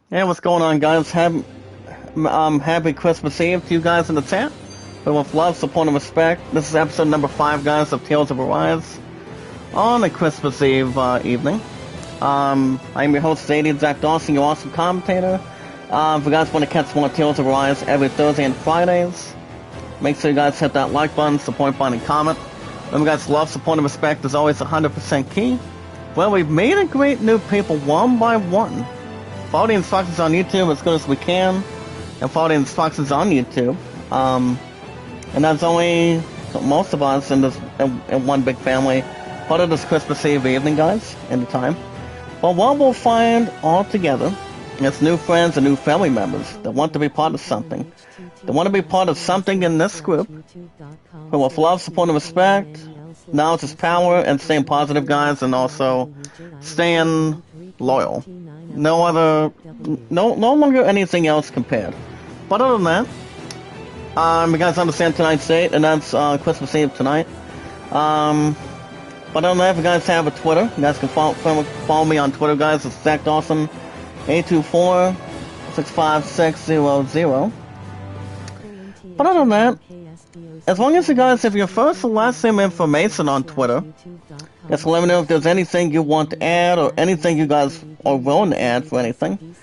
Hey, what's going on, guys? Happy Christmas Eve to you guys in the chat. But with love, support, and respect, this is episode number 5, guys, of Tales of Arise on a Christmas Eve evening. I'm your host, Zadie Zach Dawson, your awesome commentator. If you guys want to catch more Tales of Arise every Thursday and Fridays, make sure you guys hit that like button, support button, and comment. Remember, guys, love, support, and respect is always 100% key. Well, we've made a great new people one by one. Follow the instructions on YouTube as good as we can, and follow the instructions on YouTube. And that's only most of us in one big family part of this Christmas Eve evening, guys, anytime. But what we'll find all together is new friends and new family members that want to be part of something. They want to be part of something in this group. But with love, support, and respect, knowledge is power, and staying positive, guys, and also staying loyal. No longer anything else compared. But other than that, you guys understand tonight's date, and that's Christmas Eve tonight. But other than that, if you guys have a Twitter, you guys can follow me on Twitter, guys. It's Zach Dawson, 824-65600. But other than that, as long as you guys have your first and last name information on Twitter, just let me know if there's anything you want to add or anything you guys are willing to add for anything.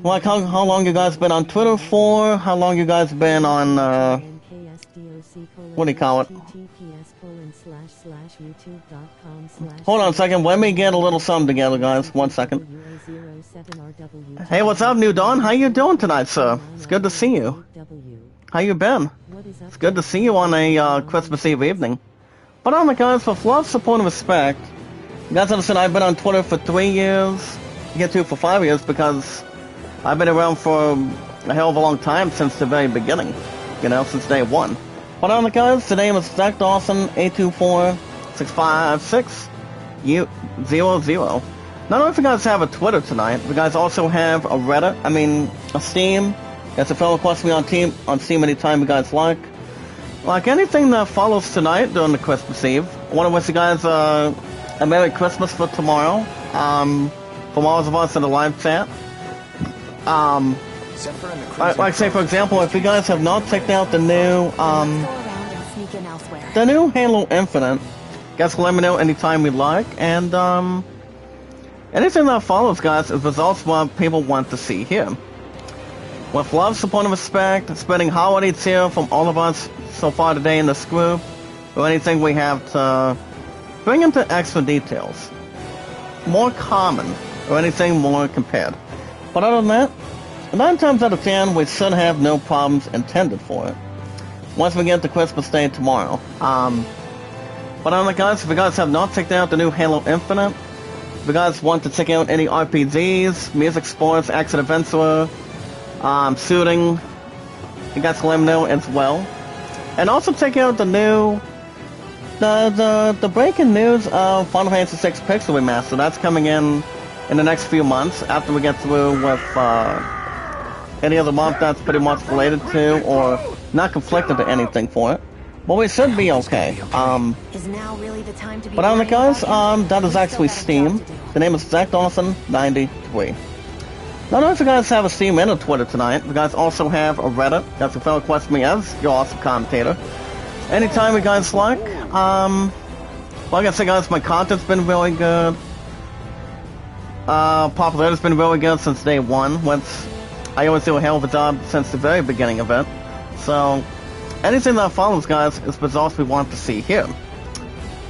Like how long you guys been on Twitter for, how long you guys been on, what do you call it? Hold on a second, let me get a little something together, guys. 1 second. Hey, what's up, New Dawn? How you doing tonight, sir? It's good to see you. How you been? It's good to see you on a Christmas Eve evening. But on the guys, for love, support, and respect, you guys understand I've been on Twitter for 3 years. You get to for 5 years because I've been around for a hell of a long time since the very beginning. You know, since day one. But on the guys, today is Zach Dawson, 824-656-00. Not only if you guys have a Twitter tonight, you guys also have a Reddit, a Steam. That's a fellow request me on Steam anytime you guys like. Like anything that follows tonight during the Christmas Eve, I want to wish you guys a Merry Christmas for tomorrow. From all of us in the live chat. Like say for example, if you guys have not checked out the new Halo Infinite, guys can let me know anytime you like, and anything that follows, guys, is results what people want to see here. With love, support, and respect, spreading holidays here from all of us so far today in this group, or anything we have to bring into extra details. More common, or anything more compared. But other than that, 9 times out of 10, we should have no problems intended for it. Once we get to Christmas Day tomorrow. But on the guys, if you guys have not checked out the new Halo Infinite, if you guys want to check out any RPGs, music, sports, action adventure, shooting, you guys can let me know as well. And also check out the new, the breaking news of Final Fantasy VI Pixel Remaster. That's coming in the next few months after we get through with any other month that's pretty much related to or not conflicted to anything for it. But we should be okay. But on the guys, that is actually Steam. The name is Zach Dawson 93. Now, if you guys have a Steam and a Twitter tonight, you guys also have a Reddit. That's a fellow request me as your awesome commentator. Anytime you guys like. Like I said, guys, my content's been really good. Popularity's been really good since day one. I always do a hell of a job since the very beginning of it. So, anything that follows, guys, is results we want to see here.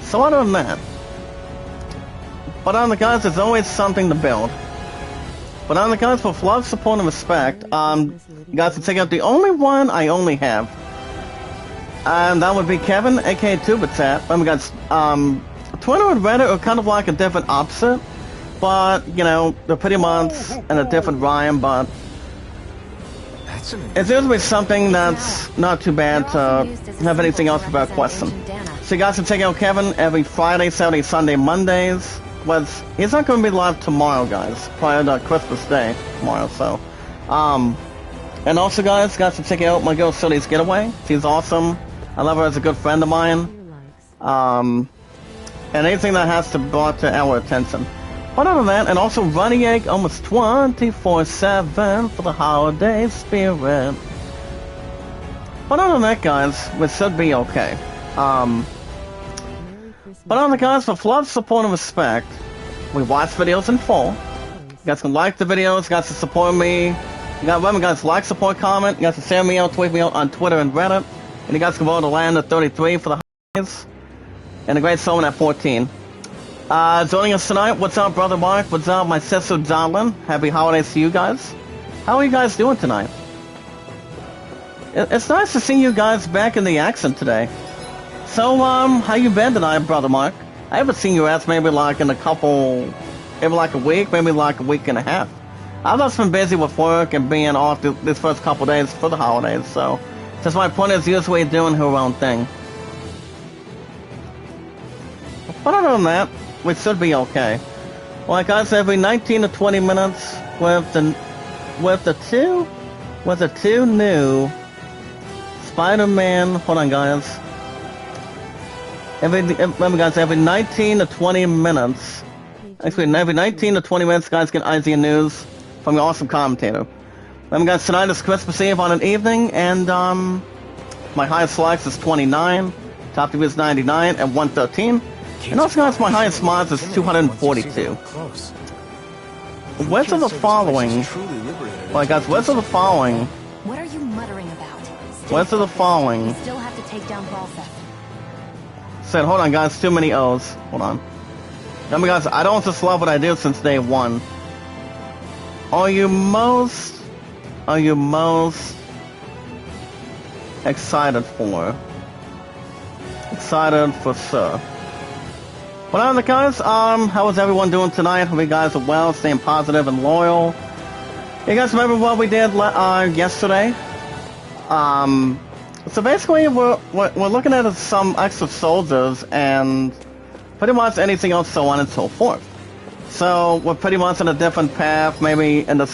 So other than that, but on the guys, there's always something to build. But on the guys, with love, support, and respect, you guys can check out the only one I only have. And that would be Kevin, aka Tubitat. Guys, Twitter and Reddit are kind of like a different opposite. But, you know, they're pretty much in a different rhyme, but it's usually something that's not too bad to have anything else about question. So you guys can check out Kevin every Friday, Saturday, Sunday, Mondays. He's not going to be live tomorrow, guys, prior to Christmas Day tomorrow, so. And also, guys can check out my girl Sully's Getaway. She's awesome. I love her as a good friend of mine. And anything that has to brought to our attention. But other than that, and also running egg almost 24/7 for the holiday spirit. But other than that, guys, we should be okay. But other than that, guys, for love, support, and respect, we watch videos in full. You guys can like the videos, you guys can support me. You guys, remember, guys, like, support, comment. You guys can share me out, tweet me out on Twitter and Reddit. And you guys can vote to land at 33 for the holidays. And the Great Solomon at 14. Joining us tonight, what's up, Brother Mark? What's up, my sister Donlin? Happy holidays to you guys. How are you guys doing tonight? It's nice to see you guys back in the action today. So, how you been tonight, Brother Mark? I haven't seen you ass maybe like in maybe like a week, maybe like a week and a half. I've just been busy with work and being off this first couple days for the holidays, so just my point is usually doing her own thing. But other than that, we should be okay. Like I said, every 19 to 20 minutes with the two new Spider-Man. Hold on, guys. Remember, guys, every 19 to 20 minutes. Actually, every 19 to 20 minutes, guys, get IZN news from your awesome commentator. Remember, guys, tonight is Christmas Eve on an evening, and my highest likes is 29, top to is 99, and 113. And also, guys, my highest mods is 242. Where's the following? Well, guys, where's the following? What are you muttering about? Where's the following? We still have to take down Balthus. Said, hold on, guys, too many O's. Hold on. Remember, guys, I don't just love what I do since day one. Are you most excited for? Excited for, sir. Well, on the guys, how is everyone doing tonight? Hope you guys are well, staying positive and loyal. You guys remember what we did yesterday? So basically, we're looking at some extra soldiers and pretty much anything else, so on and so forth. So we're pretty much on a different path, maybe in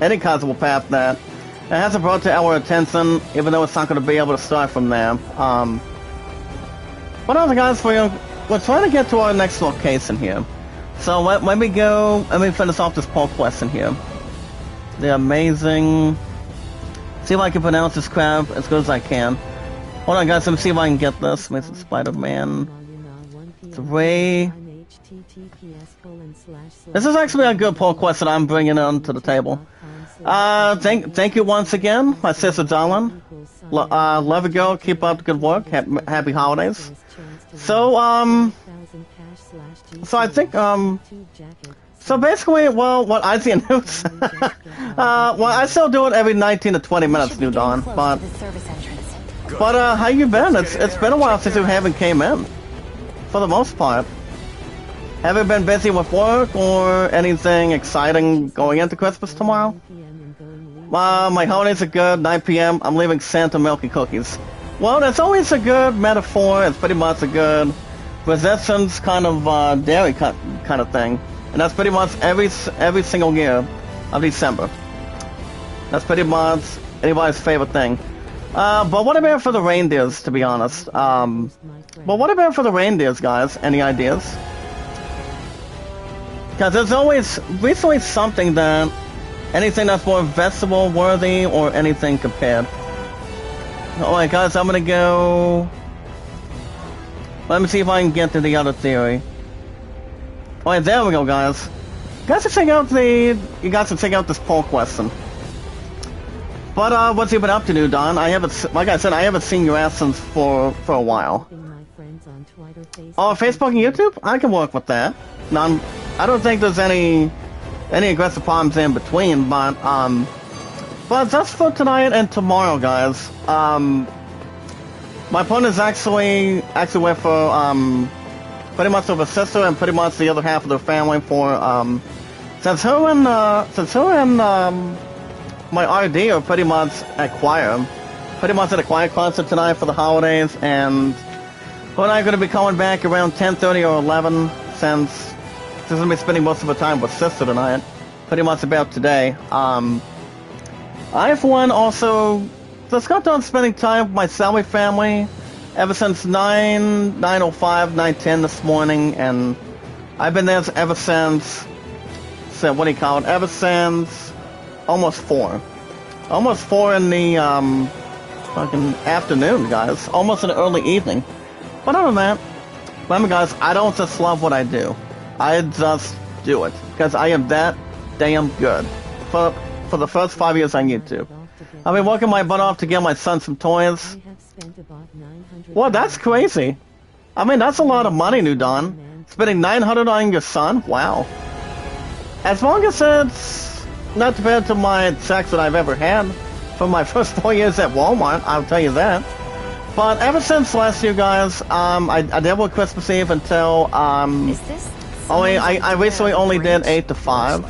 any possible path that it hasn't brought to our attention, even though it's not going to be able to start from there. But other guys, we're trying to get to our next location here. So let me finish off this poll question here. The amazing. See if I can pronounce this crap as good as I can. Hold on, guys. Let me see if I can get this. Mr. Spider-Man 3. This is actually a good poll question I'm bringing onto the table. Thank you once again, my sister Donlin. Love you, girl. Keep up the good work. Happy holidays. So I think so basically, well, what I see in news, well, I still do it every 19 to 20 minutes, New Dawn, but how you been? It's been a while since you haven't came in, for the most part. Have you been busy with work or anything exciting going into Christmas tomorrow? My holidays are good, 9 p.m., I'm leaving Santa milky cookies. Well, that's always a good metaphor, it's pretty much a good resistance kind of dairy kind of thing. And that's pretty much every single year of December. That's pretty much anybody's favorite thing. But what about for the reindeers, to be honest? But what about for the reindeers, guys? Any ideas? Because there's always recently something that anything that's more vegetable worthy or anything compared. Alright, guys, I'm gonna go. Let me see if I can get to the other theory. Alright, there we go, guys. You guys should check out this poll question. But what's you been up to, New Dawn? Like I said, I haven't seen your ass since for a while. Oh, Facebook and YouTube? I can work with that. No, I don't think there's any aggressive problems in between, but that's for tonight and tomorrow, guys. My point is actually went for pretty much with a sister and pretty much the other half of their family for since her and my RD are pretty much at choir. Pretty much at a choir concert tonight for the holidays, and her and I are going to be coming back around 10:30 or 11 since she's going to be spending most of her time with sister tonight. Pretty much about today. I, for one, also just got done spending time with my Sally family ever since 9:05, 9:10 this morning, and I've been there ever since what do you call it, ever since almost 4. Almost 4 in the fucking afternoon, guys. Almost in the early evening. But other than that, remember guys, I don't just love what I do. I just do it. Because I am that damn good. For the first 5 years on YouTube. I've been working my butt off to get my son some toys. Well, that's crazy. I mean, that's a lot of money, New Dawn. Spending $900 on your son? Wow. As long as it's not compared to my checks that I've ever had for my first 4 years at Walmart, I'll tell you that. But ever since last year, guys, I did work Christmas Eve until, I recently only did 8 to 5.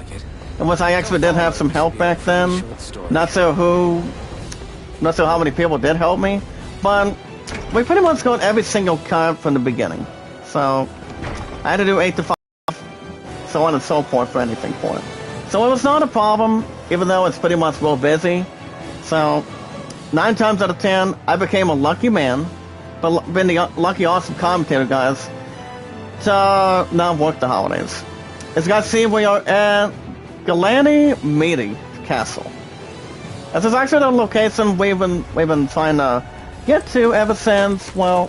And once I actually did have some help back then, not sure how many people did help me, but we pretty much got every single cut from the beginning. So, I had to do 8 to 5, so on and so forth for anything for it. So it was not a problem, even though it's pretty much real busy. So, 9 times out of 10, I became a lucky man, but been the lucky awesome commentator, guys, to not work the holidays. As you guys see, we are at Galani Meaty Castle. This is actually the location we've been trying to get to ever since, well,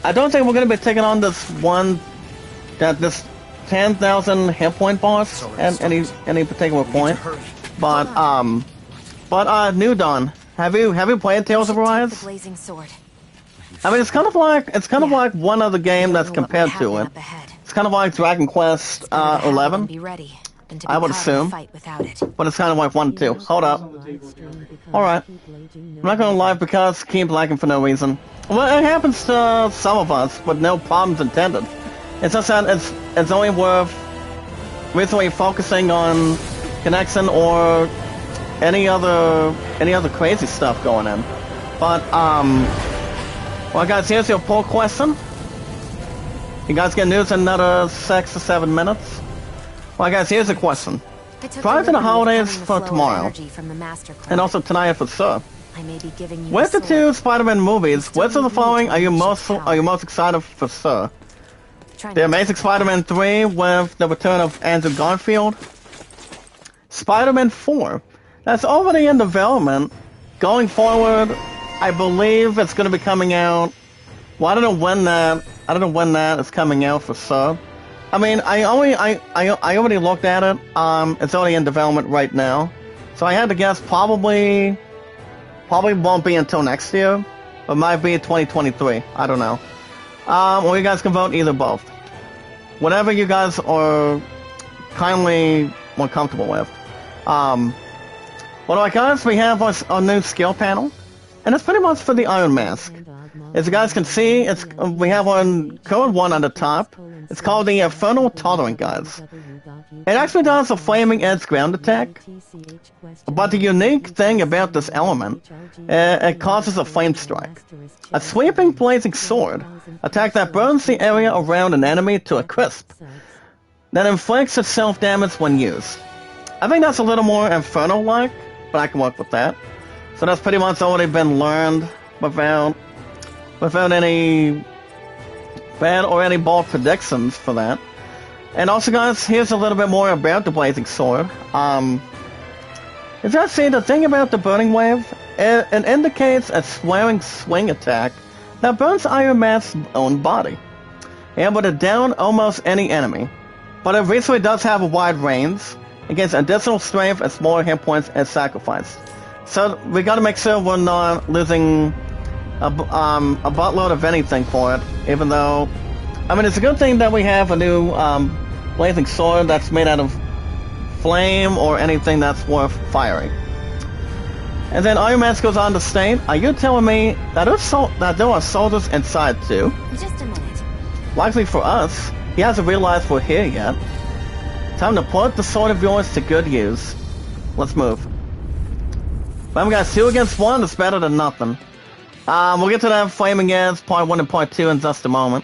I don't think we're going to be taking on this 10,000 hit point boss at any particular point. But New Dawn, have you played Tales of Arise? I mean, it's kind of like one other game that's compared to it. It's kind of like Dragon Quest 11. I would assume, but it's kind of like 1 2. Hold up. Alright. I'm not gonna lie because keep lagging for no reason. Well, it happens to some of us, but no problems intended. It's just that it's only worth recently focusing on connection or any other crazy stuff going in. But, well guys, here's your poll question. You guys get news in another 6 to 7 minutes. Well guys, here's a question. Prior to the holidays for tomorrow, and also tonight for sure, with the 2 Spider-Man movies, which of the following are you most excited for sure? The Amazing Spider-Man 3 with the return of Andrew Garfield. Spider-Man 4, that's already in development. Going forward, I believe it's going to be coming out. Well, I don't know when that is coming out for sure. I mean, I already looked at it. It's already in development right now, so I had to guess probably won't be until next year, but might be 2023. I don't know. Or you guys can vote either both, whatever you guys are kindly more comfortable with. Well, guys, we have our new skill panel, and it's pretty much for the Iron Mask. As you guys can see, we have one code 1 on the top. It's called the Infernal Tolerant, guys. It actually does a flaming edge ground attack, but the unique thing about this element, it causes a flame strike. A sweeping blazing sword attack that burns the area around an enemy to a crisp, that inflicts itself damage when used. I think that's a little more Inferno-like, but I can work with that. So that's pretty much already been learned without any bad or any bold predictions for that. And also guys, here's a little bit more about the Blazing Sword. As I see, the thing about the Burning Wave, it indicates a swelling swing attack that burns Iron Mask's own body, able to down almost any enemy. But it recently does have a wide range, against additional strength and smaller hit points as sacrifice. So we gotta make sure we're not losing a buttload of anything for it, even though, I mean, it's a good thing that we have a new blazing sword that's made out of flame or anything that's worth firing. And then Iron Mask goes on to state, are you telling me that there are soldiers inside too? Just a minute. Likely for us, he hasn't realized we're here yet. Time to put the sword of yours to good use. Let's move. Remember guys, 2 against 1 is better than nothing. We'll get to that Flaming Edge Part 1 and Part 2 in just a moment.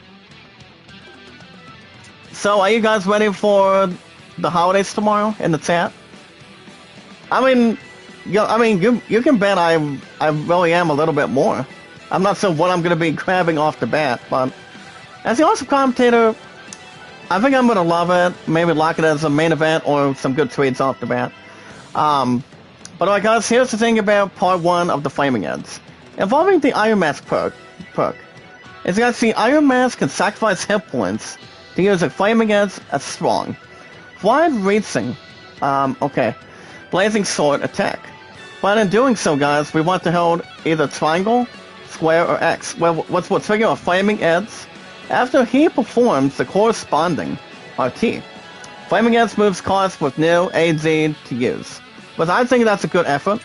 So, are you guys ready for the holidays tomorrow in the chat? I mean, you can bet I really am a little bit more. I'm not sure what I'm going to be grabbing off the bat, but as the awesome commentator, I think I'm gonna love it. Maybe lock it as a main event or some good tweets off the bat. But alright guys, here's the thing about part 1 of the Flaming Heads. Involving the Iron Mask perk. As you guys see, Iron Mask can sacrifice hit points to use a Flaming Heads as strong, wide-reaching, blazing sword attack. But in doing so guys, we want to hold either triangle, square, or X, which will trigger a Flaming Heads after he performs the corresponding RT. Flaming Heads moves cost with no AZ to use. But I think that's a good effort.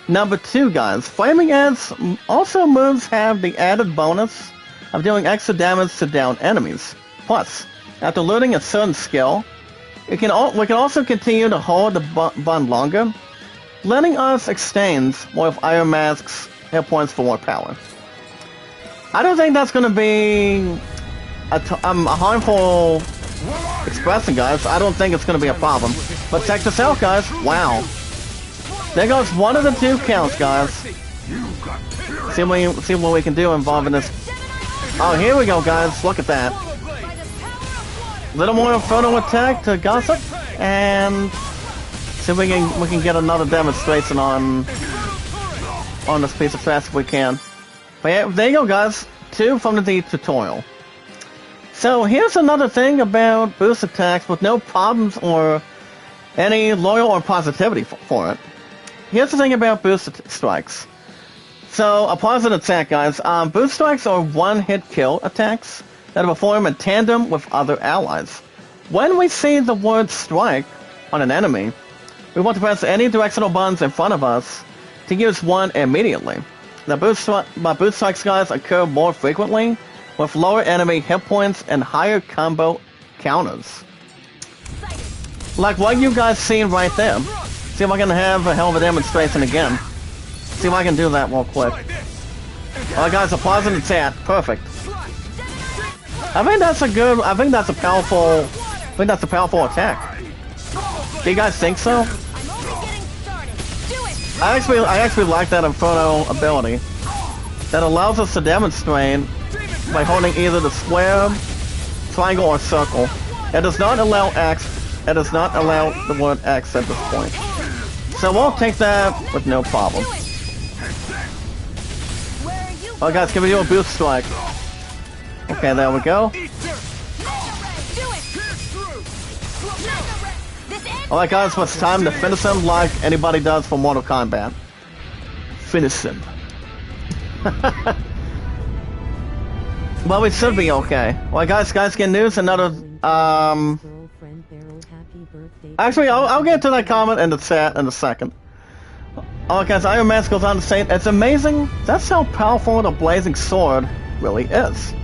Number 2 guys, Flaming Heads also moves have the added bonus of doing extra damage to down enemies. Plus, after looting a certain skill, we can also continue to hold the bond longer, letting us exchange more of Iron Mask's hit points for more power. I don't think that's going to be a harmful expression, guys. I don't think it's going to be a problem. But check this out, guys. Wow. There goes one of the 2 counts, guys. See what we can do involving this. Oh, here we go, guys. Look at that. Little more photo attack to Gossip, and see if we can get another demonstration on this piece of trash if we can. But yeah, there you go, guys. 2 from the tutorial. So here's another thing about boost attacks with no problems or any loyal or positivity for it. Here's the thing about boost strikes. So a positive attack, guys. Boost strikes are one-hit kill attacks that are performed in tandem with other allies. When we see the word strike on an enemy, we want to press any directional buttons in front of us to use one immediately. The boost strikes, guys, occur more frequently with lower enemy hit points and higher combo counters. Like what you guys seen right there. See if I can have a hell of a demonstration again. See if I can do that real quick. Alright guys, a positive attack. Perfect. I think that's a powerful attack. Do you guys think so? I actually like that Inferno ability. That allows us to demonstrate by holding either the square, triangle, or circle. It does not allow X. It does not allow the word X at this point. So we'll take that with no problem. Oh guys, can we do a boost strike? Okay, there we go. Alright guys, well, it's time to finish him like anybody does for Mortal Kombat. Finish him. Well, we should be okay. Well guys, get news, another, actually, I'll get to that comment in the chat in a second. Oh, guys, Iron Mask goes on to say, it's amazing, that's how powerful the Blazing Sword really is.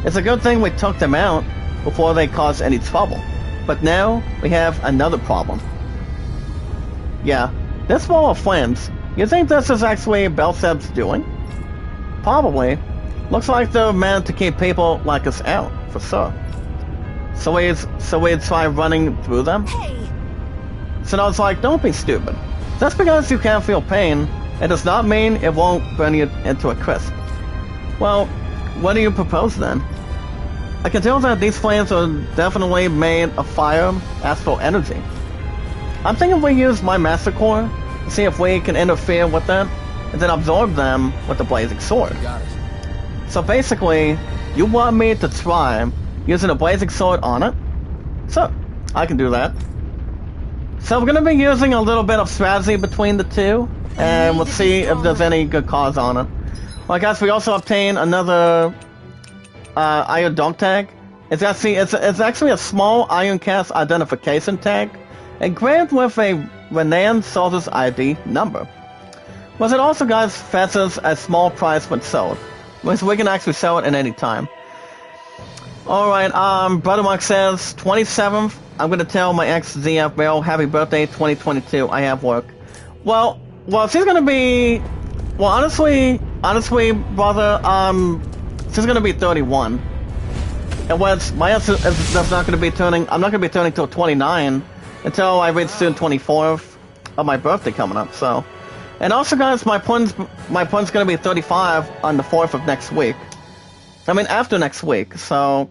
It's a good thing we took them out before they caused any trouble. But now, we have another problem. Yeah, this wall of flames, you think this is actually Belzebub's doing? Probably. Looks like they're meant to keep people like us out, for sure. So we'd try running through them? Hey. So I was like, don't be stupid. Just because you can't feel pain, it does not mean it won't burn you into a crisp. Well, what do you propose then? I can tell that these flames are definitely made of fire, Asphalt energy. I'm thinking we use my Master Core to see if we can interfere with them, and then absorb them with the Blazing Sword. Got it. So basically, you want me to try using a Blazing Sword on it? So, I can do that. So we're going to be using a little bit of strategy between the 2, and we'll see if there's any good cause on it. Well guys, we also obtain another Iron Dog Tag. It's actually a small Iron Cast identification tag, engraved with a Renan Soldier's ID number. But it also, guys, fetches a small price when sold, so we can actually sell it at any time. Alright, Brother Mark says, 27th, I'm gonna tell my ex ZF Barrel, happy birthday 2022, I have work. Well, she's gonna be, well, honestly, brother, she's gonna be 31. And my ex is not gonna be turning, I'm not gonna be turning till 29 until I reach June 24th of my birthday coming up, so. And also, guys, my pun's gonna be 35 on the 4th of next week. I mean, after next week, so.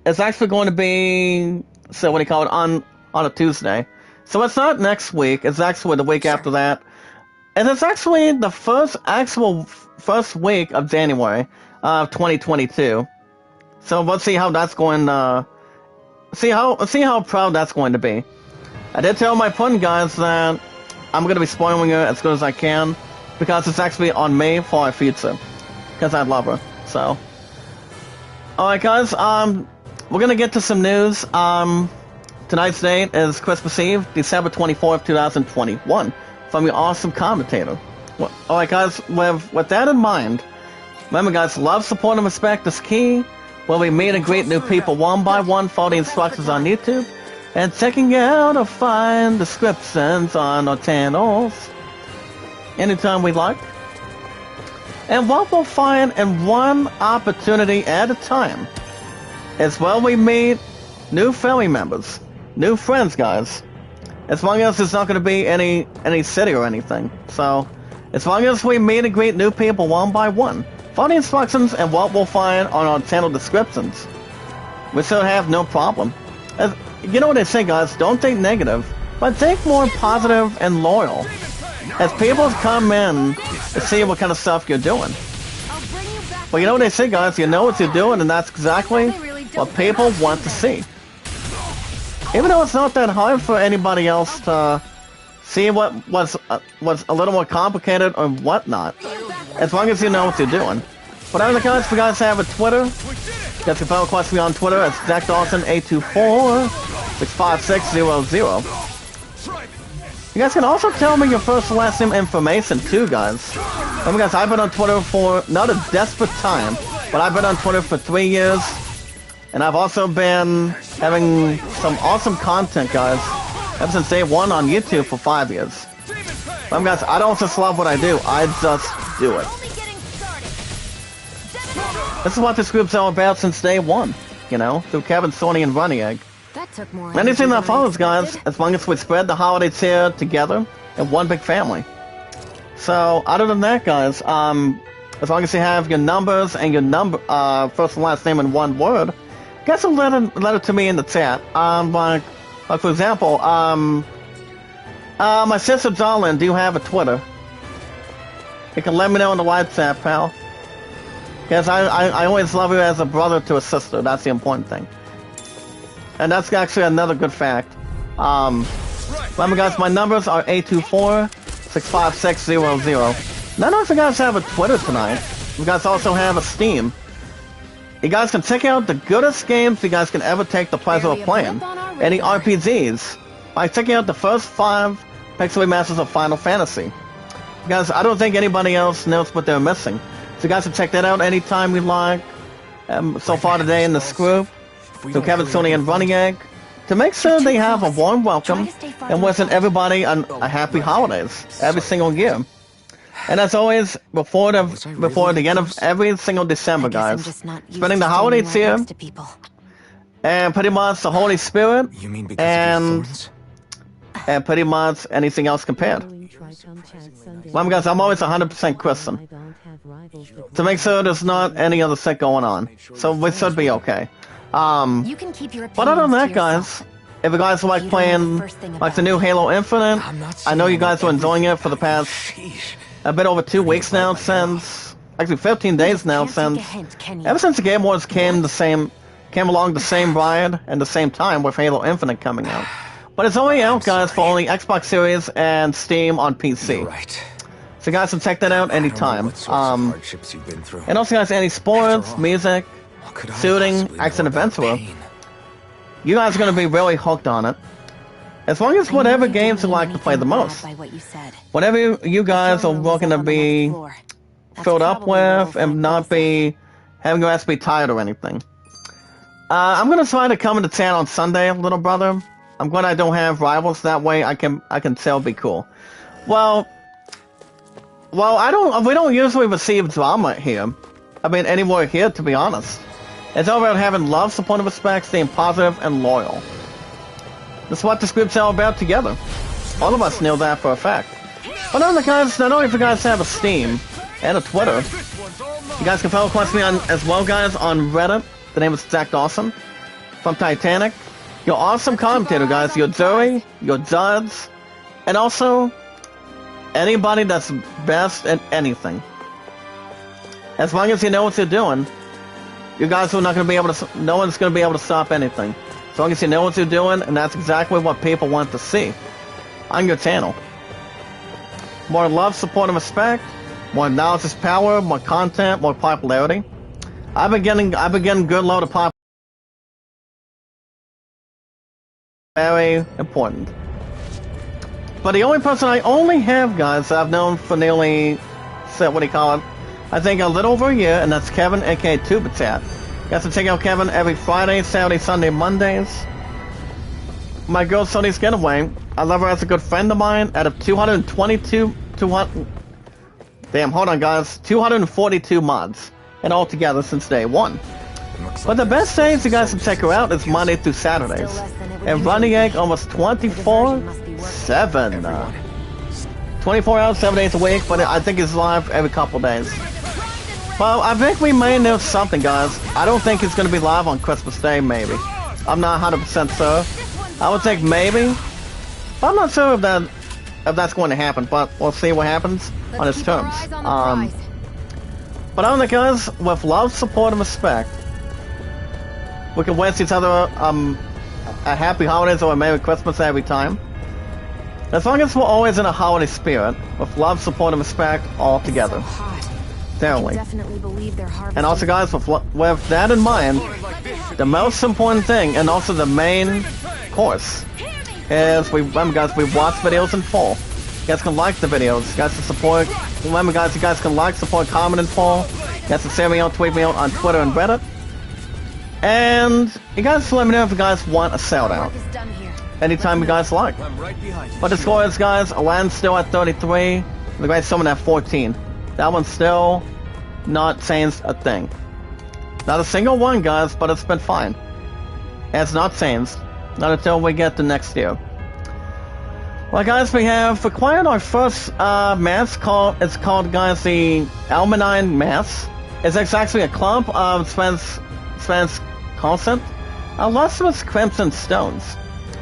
it's actually going to be, so what do you call it, on a Tuesday. So it's not next week, it's actually the week after that. And it's actually the first week of January of 2022. So let's see how that's going, see how proud that's going to be. I did tell my friend guys that I'm going to be spoiling her as good as I can, because it's actually on me for our future. Because I love her, so. Alright guys, we're going to get to some news. Tonight's date is Christmas Eve, December 24th, 2021, from your awesome commentator. Alright guys, with that in mind, remember guys, love, support, and respect is key. Where we meet and greet new people one by one, follow the instructions on YouTube, and checking out or find descriptions on our channels anytime we like. And what we'll find in one opportunity at a time is where we meet new family members, new friends, guys. As long as it's not going to be any city or anything. So, as long as we meet and greet new people one by one, follow the instructions and what we'll find on our channel descriptions, we should have no problem. As, you know what they say, guys, don't think negative, but think more positive and loyal. As people come in to see what kind of stuff you're doing. But you know what they say, guys, you know what you're doing, and that's exactly what people want to see. Even though it's not that hard for anybody else to see what's a little more complicated or whatnot, as long as you know what you're doing. But other guys, if you guys have a Twitter, you guys can follow me on Twitter at ZachDawson824 65600. You guys can also tell me your first and last name information too, guys. Remember guys, I've been on Twitter for not a desperate time, but I've been on Twitter for 3 years, and I've also been having some awesome content, guys, ever since day one on YouTube for 5 years. Remember guys, I don't just love what I do, I just do it. This is what this group's all about since day one, you know, through Kevin, Sony, and Runny Egg. That took more Anything that follows, guys, as long as we spread the holidays here together in one big family. So, other than that, guys, as long as you have your numbers and your first and last name in one word, get a letter to me in the chat. Like for example, my sister Darlin, do you have a Twitter? You can let me know in the WhatsApp, pal. Because I always love you as a brother to a sister. That's the important thing. And that's actually another good fact. Remember guys, my numbers are 824-65600. Not only if you guys have a Twitter tonight, you guys also have a Steam. You guys can check out the goodest games you guys can ever take the pleasure of playing. Any RPGs. By checking out the first 5 pixel remasters of Final Fantasy. Guys, I don't think anybody else knows what they're missing. So you guys can check that out anytime you like. So far today in this group, so Kevin, Sony, and Runny Egg, to make sure they have a warm welcome and wishing everybody a happy holidays every single year. And as always, before the end of every single December, guys, spending the holidays here, and pretty much the Holy Spirit, and pretty much anything else compared. Well, guys, I'm always 100% Christian, to make sure there's not any other shit going on, so we should be okay. But other than that, guys, if you guys like playing like the new Halo Infinite, I know you guys are enjoying it for the past a bit over 2 weeks now, since actually 15 days now, since ever since the Game Awards came along the same ride and the same time with Halo Infinite coming out. But it's only out, guys, for only Xbox Series and Steam on PC. So you guys can check that out anytime. And also, guys, any sports, music, shooting, action adventure, you guys are going to be really hooked on it. As long as whatever games you like to play the most. Whatever you guys are looking to be filled up with and not be having your ass be tired or anything. I'm going to try to come into town on Sunday, little brother. I'm glad I don't have rivals, that way I can still be cool. Well, we don't usually receive drama here. I mean, anywhere here, to be honest. It's all about having love, support, and respect, staying positive and loyal. That's what this group's all about together. All of us know that for a fact. But not only if you guys have a Steam and a Twitter, you guys can follow me on as well, guys, on Reddit. The name is Zach Dawson. from Titanic, your awesome commentator, guys, your Zoe, your Duds, and also anybody that's best at anything. As long as you know what you're doing, you guys are not going to be able to, no one's going to be able to stop anything. As long as you know what you're doing, and that's exactly what people want to see on your channel. More love, support, and respect. More knowledge is power. More content, more popularity. I've been getting good load of popularity. Very important. But the only person I only have, guys, that I've known for nearly, what do you call it? I think a little over a year, and that's Kevin, aka Tubitat. Guys can check out Kevin every Friday, Saturday, Sunday, Mondays. My girl Sonny's Getaway. I love her as a good friend of mine. Out of 242 mods, and all together since day one. But the best days you guys can check her out is Monday through Saturdays. And Running Egg almost 24/7. 24 hours, 7 days a week, but I think it's live every couple days. Well, I think we may know something, guys. I don't think it's going to be live on Christmas Day, maybe. I'm not 100% sure. I would think maybe. But I'm not sure if that's going to happen, but we'll see what happens on its terms. But other than that, guys, with love, support, and respect, we can wish each other a happy holidays or a Merry Christmas every time. As long as we're always in a holiday spirit, with love, support, and respect all together. Definitely. And also, guys, with that in mind, the most important thing, and also the main course, is remember, guys, we watch videos in full. You guys can like the videos. You guys can support. Remember, guys, you guys can like, support, comment in full. You guys can send me out, tweet me out on Twitter and Reddit. And you guys let me know if you guys want a shout out. Anytime you guys like. But the score is, guys, Aladdin's still at 33. The Great Summon at 14. That one's still not changed a thing. Not a single one, guys, but it's been fine. And it's not changed. Not until we get to next year. Well, guys, we have acquired our first mask it's called, guys, the Almanine Mask. It's actually a clump of translucent, lustrous crimson stones.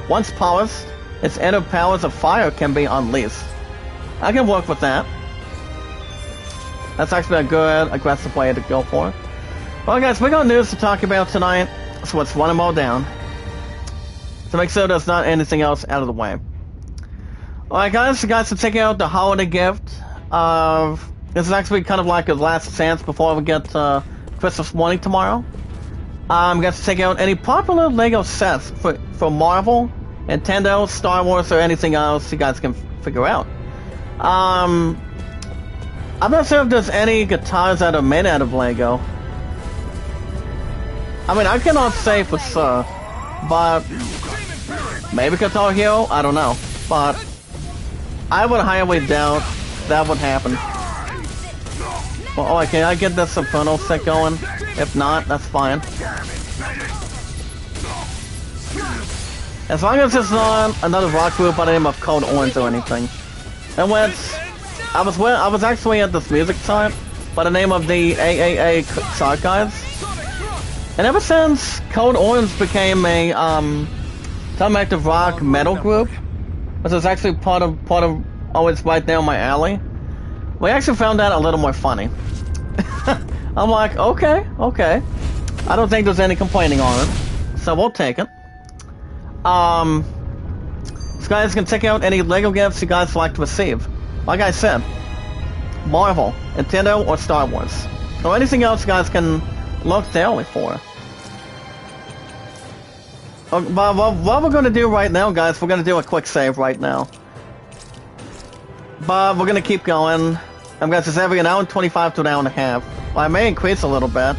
Once polished, its inner powers of fire can be unleashed. I can work with that. That's actually a good, aggressive way to go for. Well, guys, we got news to talk about tonight, so let's run them all down. To make sure there's not anything else out of the way. Alright, guys, you guys can check out the holiday gift. This is actually kind of like a last chance before we get Christmas morning tomorrow. You guys can check out any popular LEGO sets for Marvel, Nintendo, Star Wars, or anything else you guys can figure out. I'm not sure if there's any guitars that are made out of Lego. I mean, I cannot say for sure, but maybe Guitar Hero? I don't know. But I would highly doubt that would happen. Well, oh, can I get this Inferno set going? If not, that's fine. As long as it's not another rock group by the name of Code Orange or anything. And I was actually at this music site by the name of the AAA Shark Guys. And ever since Code Orange became a alternative rock metal group, which is actually part of always right there on my alley, we actually found that a little more funny. I'm like, okay. I don't think there's any complaining on it, so we'll take it. So guys can check out any LEGO gifts you guys like to receive. Like I said, Marvel, Nintendo, or Star Wars, or anything else you guys can look daily for. But what we're going to do right now, guys, we're going to do a quick save right now. But we're going to keep going. I'm going to save an hour and 25 to an hour and a half. Well, I may increase a little bit,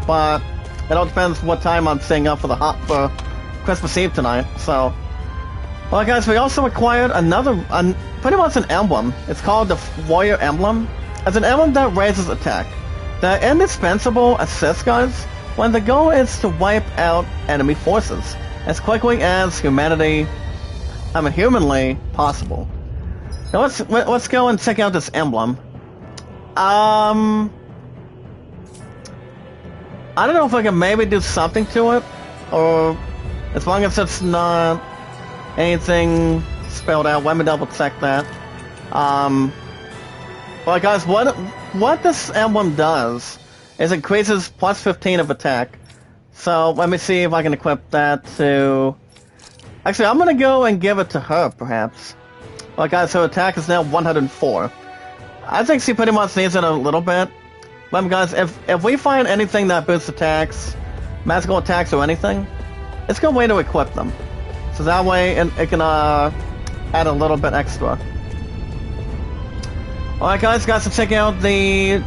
but it all depends what time I'm staying up for Christmas Eve tonight. So, well, guys, we also acquired pretty much an emblem. It's called the Warrior Emblem. It's an emblem that raises attack. They're indispensable assist, guys, when the goal is to wipe out enemy forces as quickly as humanly possible. Now let's go and check out this emblem. I don't know if I can maybe do something to it. or as long as it's not anything spelled out. Let me double check that. Well, guys, what this emblem does is increases plus 15 of attack. So let me see if I can equip that to. Actually, I'm gonna go and give it to her, perhaps. Well, guys, her attack is now 104. I think she pretty much needs it a little bit. But guys, if we find anything that boosts attacks, magical attacks or anything, it's a good way to equip them. So that way it can add a little bit extra. Alright guys, to check out the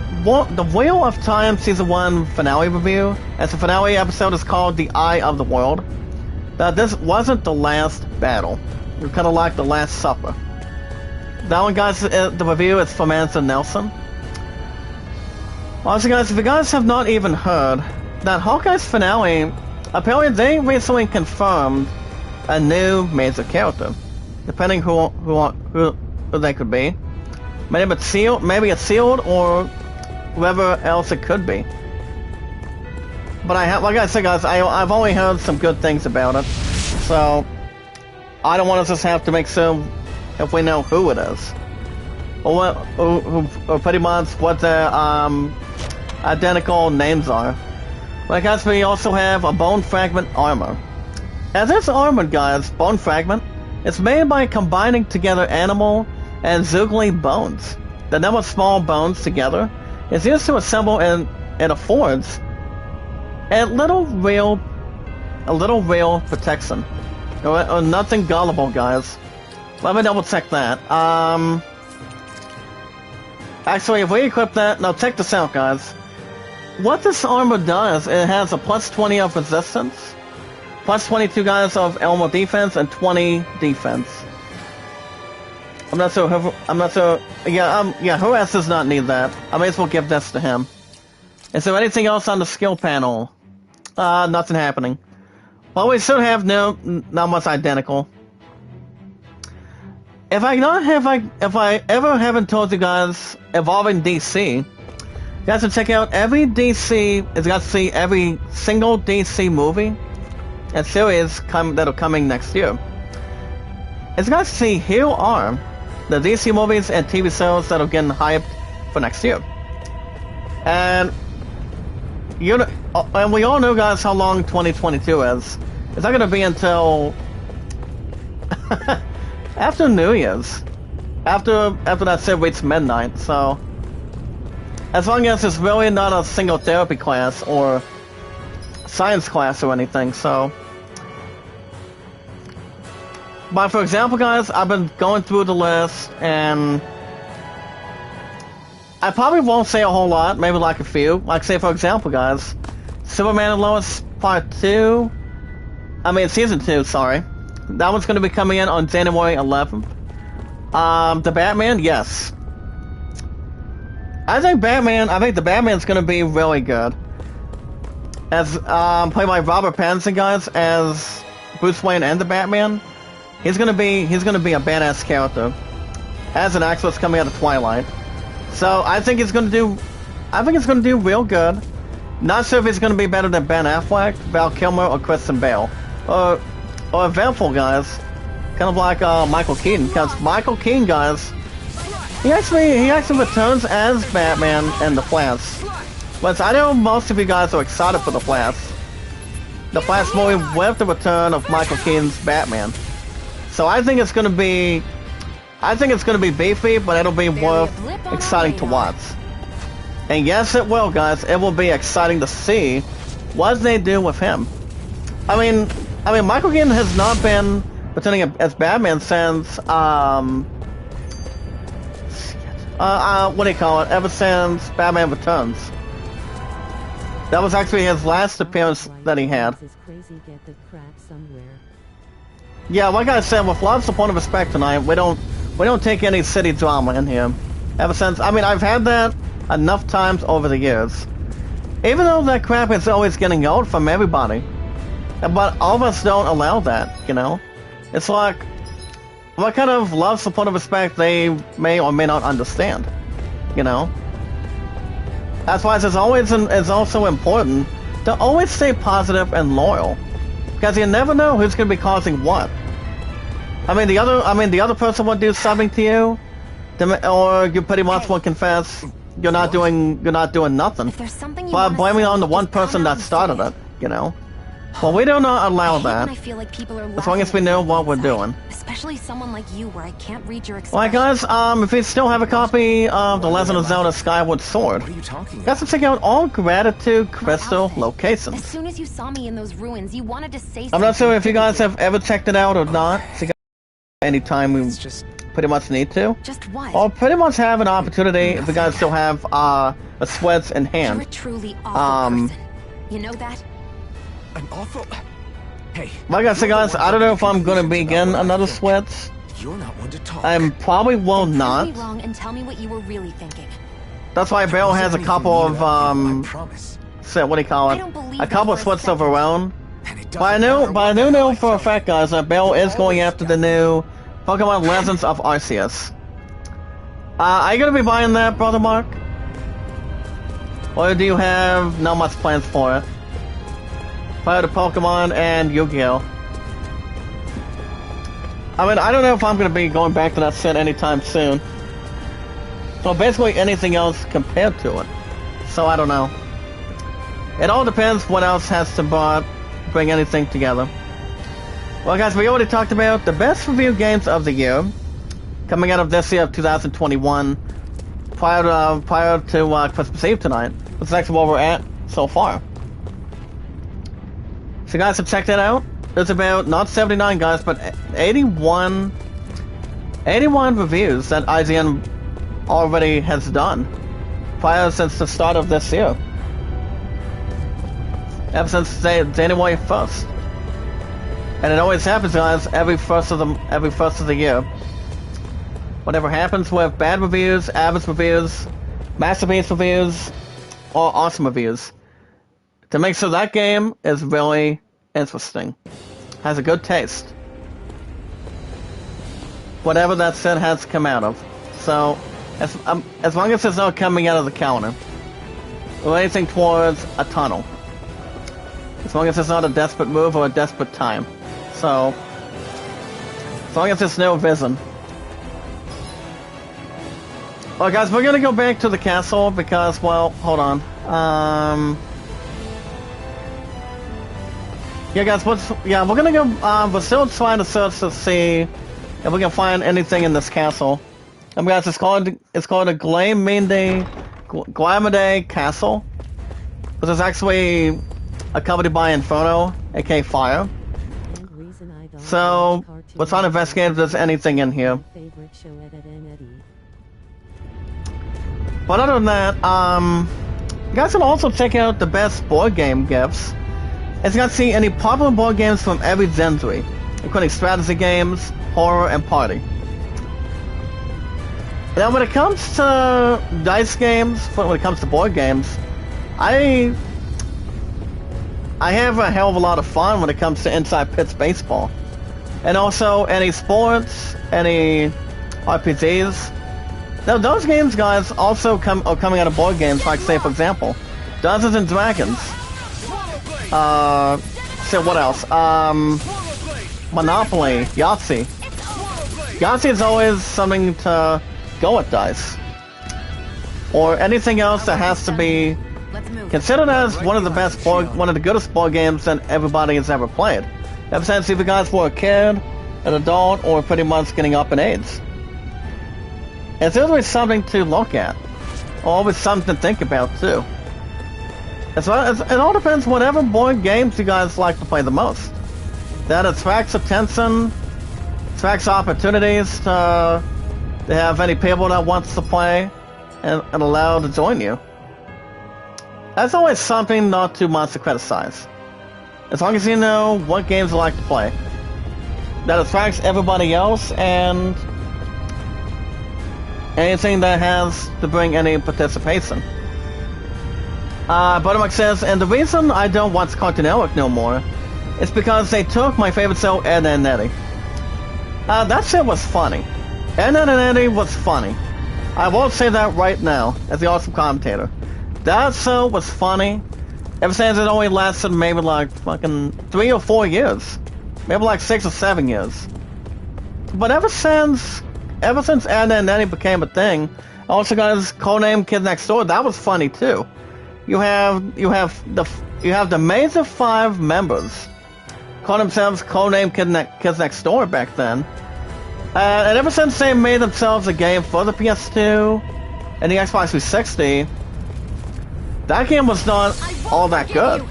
Wheel of Time Season 1 finale review. As the finale episode is called The Eye of the World. Now this wasn't the last battle. It was kind of like the Last Supper. That one, guys, the review is from Anson Nelson. Also, guys, if you guys have not even heard, that Hawkeye's finale, apparently they recently confirmed a new major character. Depending who they could be. Maybe it's sealed, or whoever else it could be. But like I said, guys, I've only heard some good things about it. So, I don't want us to just have to make sure if we know who it is. Or pretty much what their identical names are. But guys, we also have a Bone Fragment armor. As this armor, guys, Bone Fragment, it's made by combining together animal and zoogly bones. The number of small bones together is used to assemble and it affords a little real protection. Or nothing gullible, guys. Let me double check that. Actually, if we equip that, now check this out, guys. What this armor does, it has a plus 20 of resistance, plus 22 guys of elemental defense, and 20 defense. I'm not sure. Yeah, who else does not need that? I may as well give this to him. Is there anything else on the skill panel? Nothing happening. Well, we should have not much identical. If I ever haven't told you guys Evolving DC, you guys should check out every DC. Is got to see every single DC movie and series that are coming next year. It's got to see here are the DC movies and TV shows that are getting hyped for next year. And and we all know, guys, how long 2022 is. It's not going to be until after New Year's, after that shit reaches midnight. So as long as it's really not a single therapy class or science class or anything. So, but for example, guys, I've been going through the list and I probably won't say a whole lot, maybe like a few. Like, say, for example, guys, Superman and Lois Part 2, Season 2, sorry. That one's going to be coming in on January 11th. The Batman, yes. I think the Batman's going to be really good. As, played by Robert Pattinson, guys, as Bruce Wayne and the Batman. He's going to be a badass character. As an actor that's coming out of Twilight. So I think it's going to do real good. Not sure if it's going to be better than Ben Affleck, Val Kilmer, or Kristen Bale. Or eventful, guys. Kind of like Michael Keaton. Because Michael Keaton, guys, he actually returns as Batman in The Flash. But I know most of you guys are excited for The Flash. The Flash movie with the return of Michael Keaton's Batman. So I think it's going to be beefy, but it'll be worth exciting to watch. And yes, it will, guys. It will be exciting to see what they do with him. I mean, Michael Keaton has not been pretending as Batman since what do you call it? Ever since Batman Returns. That was actually his last appearance that he had. Yeah, like I said, with lots of point of respect tonight, we don't take any city drama in here. Ever since, I've had that enough times over the years. Even though that crap is always getting old from everybody. But all of us don't allow that, you know? It's like, what kind of love, support, and respect they may or may not understand, you know? That's why it's also important to always stay positive and loyal. Because you never know who's going to be causing what. The other person will do something to you, or you pretty much will confess you're not doing nothing. If there's something you But wanna blaming say, on the one just come person out that and say started it, you know. Well, we do not allow I hate when that. I feel like people are As long as we laughing know at me what we're inside, doing. Especially someone like you, where I can't read your Alright expression. guys, if you still have a copy of The Legend of Zelda Skyward Sword, What are you talking you guys about? can check out all Gratitude My Crystal outfit. locations. As soon as you saw me in those ruins, you wanted to say something. I'm not sure if you didn't guys have ever checked it out or not. So anytime we It's just pretty much need to. Just what? Or pretty much have an opportunity if you guys still have a sweats in You're a hand. truly awful person. You know that? an awful. Hey. Like I said guys, I don't know if I'm gonna begin another sweats. You're not one to talk. I probably will Then not. Prove me wrong and tell me what you were really thinking. That's why Bill has a couple of I promise. what do you call I it? don't believe A couple of that for a sweats of her own. And it But I doesn't know matter for a what fact, guys, that Bill is going after the new Pokemon Legends of Arceus. Are you gonna be buying that, Brother Mark? Or do you have not much plans for it? Fire the Pokemon and Yu-Gi-Oh! I don't know if I'm gonna be going back to that set anytime soon. So basically anything else compared to it. So I don't know. It all depends what else has to bring anything together. Well guys, we already talked about the best review games of the year. Coming out of this year of 2021. Prior to Christmas Eve tonight. That's actually where we're at so far. So you guys have checked that out. There's about, not 79 guys, but 81 reviews that IGN already has done. Since the start of this year. Ever since January 1st. And it always happens, guys, every first of the year. Whatever happens with bad reviews, average reviews, masterpiece reviews, or awesome reviews. To make sure that game is really interesting. Has a good taste. Whatever that set has come out of. So, as long as it's not coming out of the counter. Or anything towards a tunnel. As long as it's not a desperate move or a desperate time. So, as long as it's no vision. Well guys, we're gonna go back to the castle because, well, hold on. Yeah guys, we're gonna go, we're still trying to search to see if we can find anything in this castle. And guys, it's called a Glamade Castle. This is actually accompanied by Inferno, aka Fire. So, we're trying to investigate if there's anything in here. But other than that, you guys can also check out the best board game gifts. As you can see, any popular board games from every genre, including strategy games, horror, and party. Now, when it comes to dice games, when it comes to board games, I have a hell of a lot of fun when it comes to Inside Pitts Baseball. And also any sports, any RPGs. Now those games, guys, also are coming out of board games, like say for example, Dungeons and Dragons. So what else? Monopoly, Yahtzee. Yahtzee is always something to go with dice. Or anything else that has to be considered as one of the goodest board games that everybody has ever played. Ever since you guys were a kid, an adult, or pretty much getting up in age. It's always something to look at. Always something to think about too. It all depends whatever board games you guys like to play the most. That attracts attention, attracts opportunities to have any people that wants to play and allow to join you. That's always something not too much to criticize. As long as you know what games you like to play. That attracts everybody else and anything that has to bring any participation. Buttermilk says, and the reason I don't watch Cartoon Network no more is because they took my favorite show, Ed, Edd n Eddy. That shit was funny. Ed, Edd n Eddy was funny. I will say that right now, as the awesome commentator. That show was funny. Ever since it only lasted maybe like fucking 3 or 4 years. Maybe like 6 or 7 years. But ever since Anna and Nettie became a thing, also guys, codename Kid Next Door, that was funny too. You have the major 5 members call themselves codename Kids Next Door back then. And ever since they made themselves a game for the PS2 and the Xbox 360, that game was not all that good.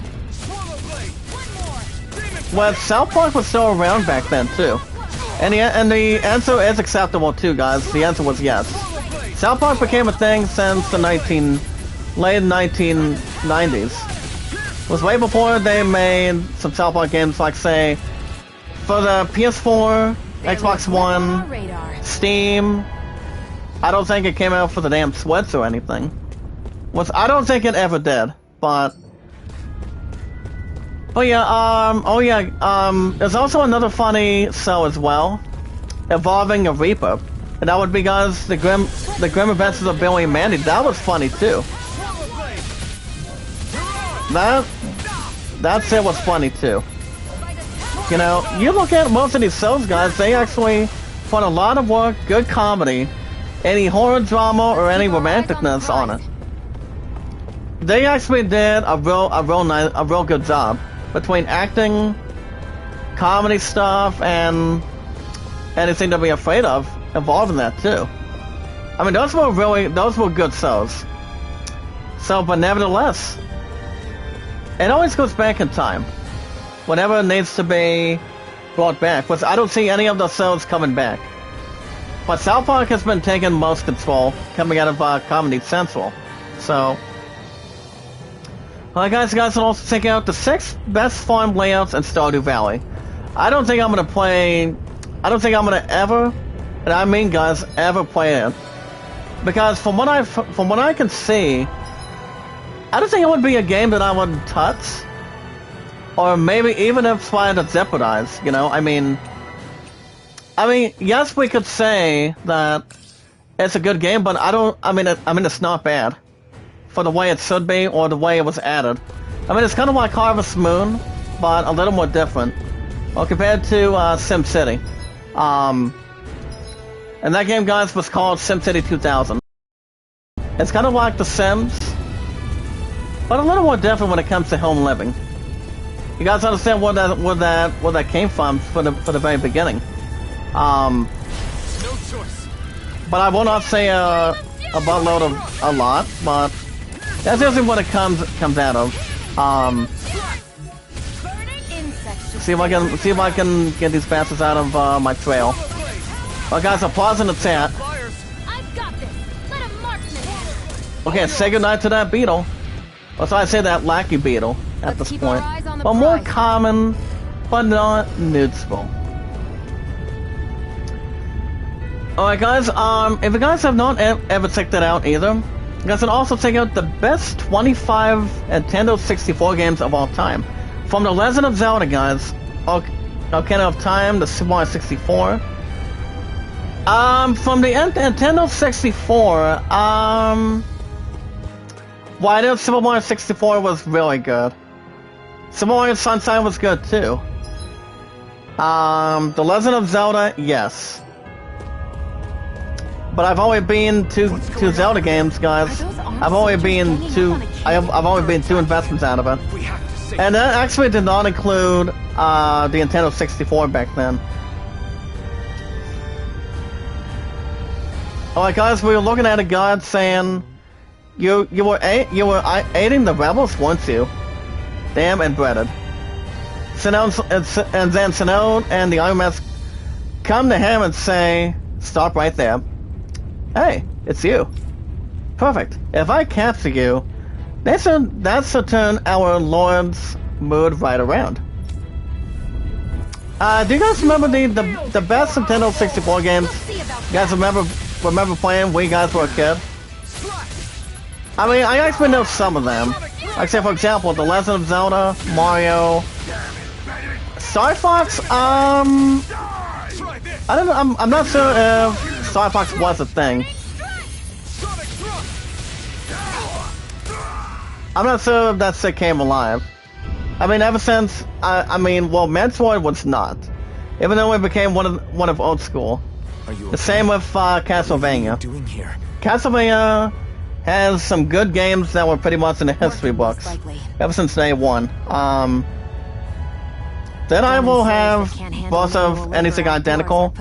Well, South Park was still around back then too. And the answer is acceptable too, guys. The answer was yes. South Park became a thing since the late 1990s. It was way before they made some South Park games like, say, for the PS4, Xbox One, Steam. I don't think it came out for the damn Switch or anything. I don't think it ever did, but... there's also another funny cell as well, involving a Reaper. And that would be, guys, the Grim Adventures of Billy and Mandy. That was funny too. That shit was funny too. You know, you look at most of these shows, guys, they actually put a lot of work, good comedy, any horror drama or any romanticness on it. They actually did a real good job between acting, comedy stuff, and anything to be afraid of involved in that too. I mean, those were good shows. So, but nevertheless, it always goes back in time. Whatever needs to be brought back, which I don't see any of those shows coming back. But South Park has been taking most control coming out of Comedy Central. So, well, guys will also check out the 6 best farm layouts in Stardew Valley. I don't think I'm gonna ever, and I mean guys, ever play it. Because from what I can see, I don't think it would be a game that I would touch. Or maybe even if trying to jeopardize, you know, I mean, yes, we could say that it's a good game, but it's not bad. For the way it should be, or the way it was added. I mean, it's kind of like Harvest Moon, but a little more different. Well, compared to SimCity. And that game, guys, was called SimCity 2000. It's kind of like The Sims, but a little more different when it comes to home living. You guys understand where that came from for the very beginning. No choice. But I will not say a buttload of a lot, but that's usually what it comes out of. See if I can get these bastards out of my trail. Well, guys, applause in the chat. Okay, say goodnight to that beetle. Or so I say that lackey beetle at this point. But more common, but not neutral. Alright guys, if you guys have not ever checked that out either, you guys can also check out the best 25 Nintendo 64 games of all time. From The Legend of Zelda, guys, Ocarina of Time, the Super Mario 64. From the Nintendo 64, why did Super Mario 64 was really good. Super Mario Sunshine was good too. The Legend of Zelda, yes. But I've only been to Zelda games, guys. I've only been two investments out of it. And that actually did not include the Nintendo 64 back then. Alright guys, we were looking at a god saying you were aiding the rebels, weren't you? Damn and breaded. And then Sinode and the Iron Mask come to him and say, stop right there. Hey, it's you. Perfect. If I capture you, that's to turn our Lord's mood right around. Do you guys remember the best Nintendo 64 games? You guys remember playing when you guys were a kid? I mean, I actually know some of them. Like say for example, The Legend of Zelda, Mario, Star Fox. I don't know. I'm not sure if Star Fox was a thing. I'm not sure if that stick came alive. I mean, ever since I mean, well, Metroid was not, even though it became one of old school. Are you The same with Castlevania. What are you doing here? Castlevania has some good games that were pretty much in the history Working, books most likely. ever since day one. Then I will have both of anything identical,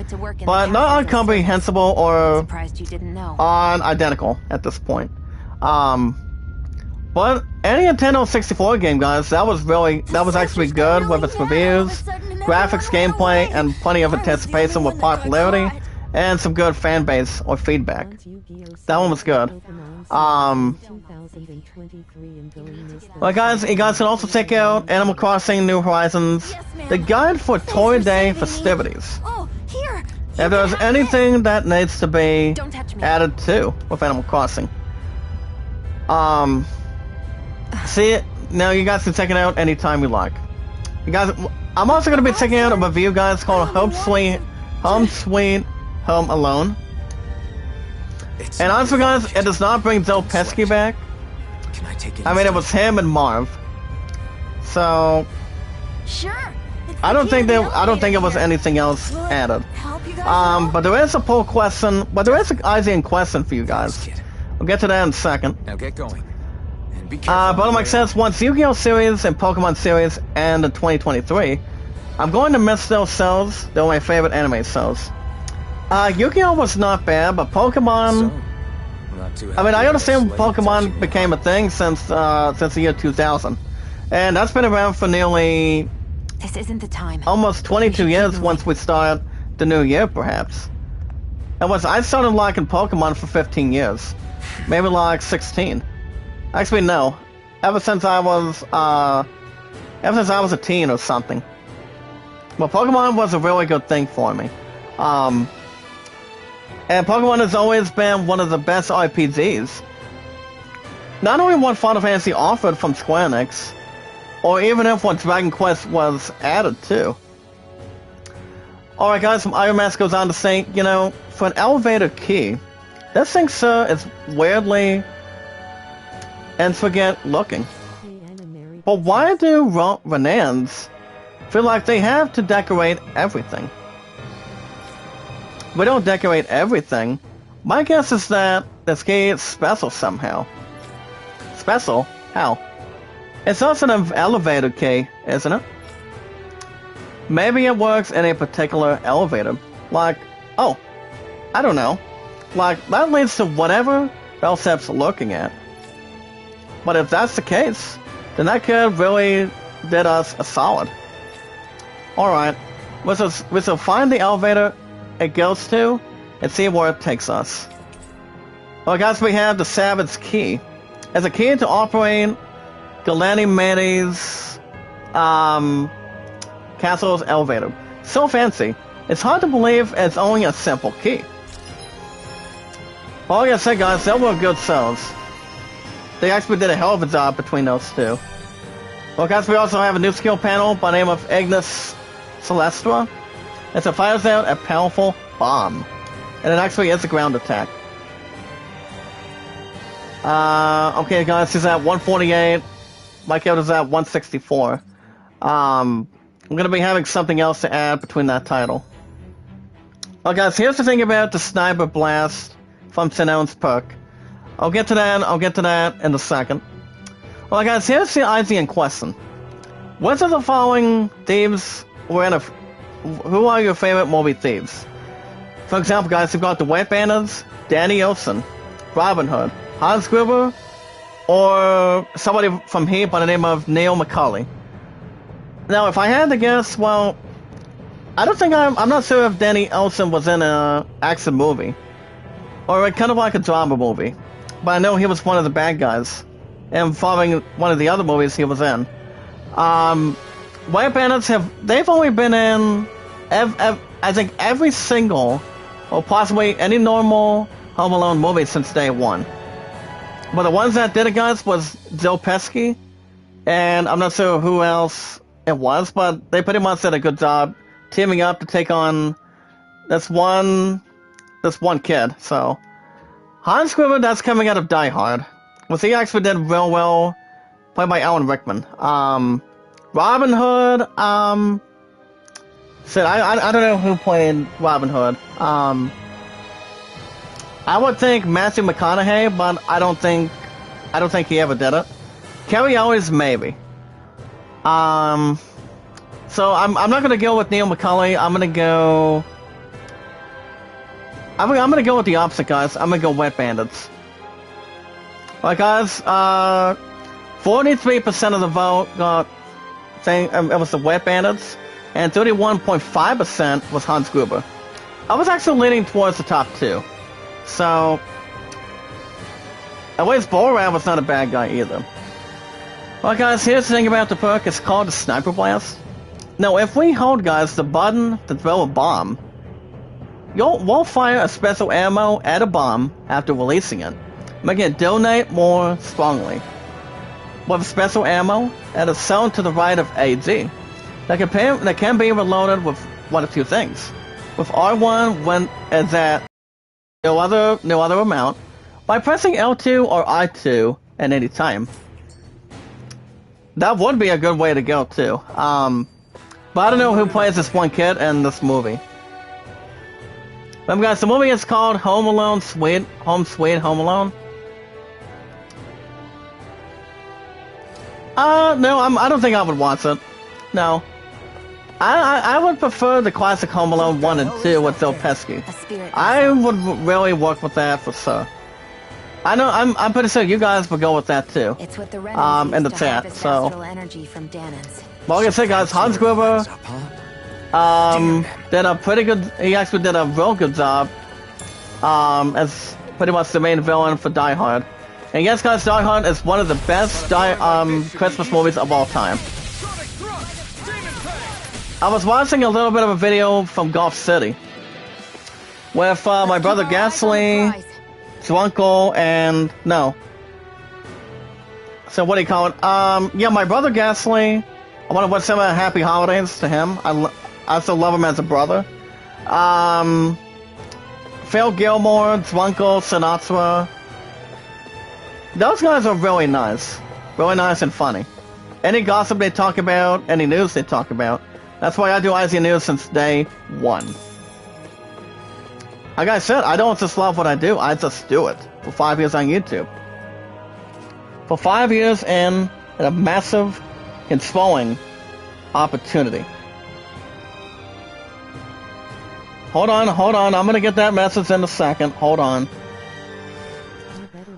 but not incomprehensible or Surprised you didn't know. unidentical at this point. But any Nintendo 64 game, guys, that was actually good with its reviews, graphics, gameplay, and plenty of anticipation with popularity, and some good fan base or feedback. That one was good. Well, guys, you guys can also check out Animal Crossing New Horizons, the guide for Toy Day festivities. Oh, here. If there's anything that needs to be Don't touch me. added to with Animal Crossing. See it now. You guys can check it out anytime you like. You guys, I'm also going to be checking out a review, guys, called Home Sweet Home Alone. And honestly, guys, it does not bring Joe Pesci back. Can I take it? I mean, it was him and Marv. So Sure. I don't think it was anything else added. Help you guys. But there is a poll question. But there is an IGN question for you guys. Kid. We'll get to that in a second. Now get going. And be careful. But it makes sense. Once Yu-Gi-Oh! Series and Pokemon series end in 2023, I'm going to miss those shows. They're my favorite anime shows. Yu-Gi-Oh! Was not bad, but Pokemon... So, not too I mean, I happy understand this lady Pokemon touching became a thing since the year 2000. And that's been around for nearly This isn't the time. almost 22 years once we start the new year, perhaps. I started liking Pokemon for 15 years. Maybe like 16. Actually, no. Ever since I was a teen or something. Well, Pokemon was a really good thing for me. And Pokemon has always been one of the best RPGs. Not only what Final Fantasy offered from Square Enix, or even if what Dragon Quest was added to. Alright guys, from Iron Mask goes on to say, you know, for an elevator key, this thing, sir, is weirdly and forget looking. But why do Renans feel like they have to decorate everything? We don't decorate everything. My guess is that this key is special somehow. Special? How? It's also an elevator key, isn't it? Maybe it works in a particular elevator. Like, oh, I don't know. Like, that leads to whatever Belsep's looking at. But if that's the case, then that kid really did us a solid. Alright, we shall find the elevator it goes to and see where it takes us. Well guys, we have the Savage Key. It's a key to operate Galani Manny's castle's elevator. So fancy, it's hard to believe it's only a simple key. Well, like I said guys, they were good sells. They actually did a hell of a job between those two. Well guys, we also have a new skill panel by the name of Ignis Celestra. It fires out a powerful bomb. And it actually is a ground attack. Okay guys, he's at 148. My count is at 164. I'm gonna be having something else to add between that title. Well guys, here's the thing about the Sniper Blast from Sinone's perk. I'll get to that in a second. Well guys, here's the IGN question. Which of the following thieves were in who are your favorite movie thieves? For example guys, you've got the White Bandits, Danny Olson, Robin Hood, Hans Gruber, or somebody from here by the name of Neil McCauley. Now if I had to guess, well, I'm not sure if Danny Olson was in an action movie. Or kind of like a drama movie. But I know he was one of the bad guys. And following one of the other movies he was in. White Bandits they've only been in, I think every single, or possibly any normal Home Alone movie since day one. But the ones that did it, guys, was Joe Pesci, and I'm not sure who else it was, but they pretty much did a good job teaming up to take on this one kid. So Hans Gruber, that's coming out of Die Hard. Well, he actually did real well played by Alan Rickman. Robin Hood, shit, I don't know who played Robin Hood. I would think Matthew McConaughey, but I don't think he ever did it. Carrie Ellis, maybe. So I'm not gonna go with Neil McCauley. I'm gonna go with the opposite, guys. I'm gonna go Wet Bandits. Alright, guys, 43% of the vote got saying it was the Wet Bandits, and 31.5% was Hans Gruber. I was actually leaning towards the top two. So, at least Borat was not a bad guy either. Well, guys, here's the thing about the perk. It's called the Sniper Blast. Now, if we hold, guys, the button to throw a bomb, we'll fire a special ammo at a bomb after releasing it, making it detonate more strongly. With special ammo at a cell to the right of AZ, that can be reloaded with one of two things. With R1 when it's at no other amount, by pressing L2 or I2 at any time. That would be a good way to go too. But I don't know who plays this one kid in this movie. Remember, guys, the movie is called Home Alone, Home Sweet Home Alone. No, I don't think I would watch it. No. I would prefer the classic Home Alone 1 and 2 with Bill Pesky. I would really work with that for sure. I know, I'm pretty sure you guys would go with that too. It's what the in the chat, so. Well, like I said, guys, Hans Gruber, did a pretty good, he actually did a real good job, as pretty much the main villain for Die Hard. And yes, guys, Die Hard is one of the best Christmas movies of all time. I was watching a little bit of a video from Golf City with my brother Gasly, Drunkel, and no. So what do you call it? Yeah, my brother Gasly. I want to wish him a happy holidays to him. I still love him as a brother. Phil Gilmore, Drunkel, Sinatra. Those guys are really nice and funny. Any gossip they talk about, any news they talk about. That's why I do IZ News since day one. Like I said, I don't just love what I do, I just do it. For 5 years on YouTube. For 5 years and a massive and swelling opportunity. Hold on, I'm gonna get that message in a second, hold on.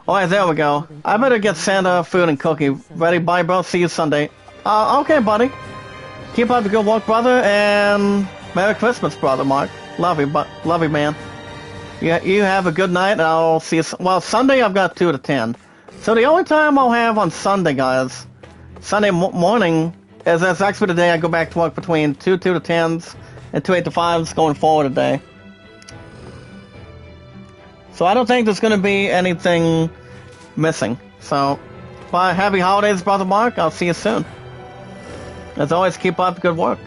Alright, there we go. I better get Santa food and cookie ready. Bye, bro, see you Sunday. Okay, buddy. Keep up the good work, brother, and Merry Christmas, brother Mark. Love you, man. Yeah, you have a good night, and I'll see you. Well, Sunday I've got 2 to 10. So the only time I'll have on Sunday, guys, Sunday morning, is that's actually the day I go back to work between 2 to 10s and 2 8 to 5s going forward today. So I don't think there's going to be anything missing. So, bye, happy holidays, brother Mark. I'll see you soon. As always, keep up the good work.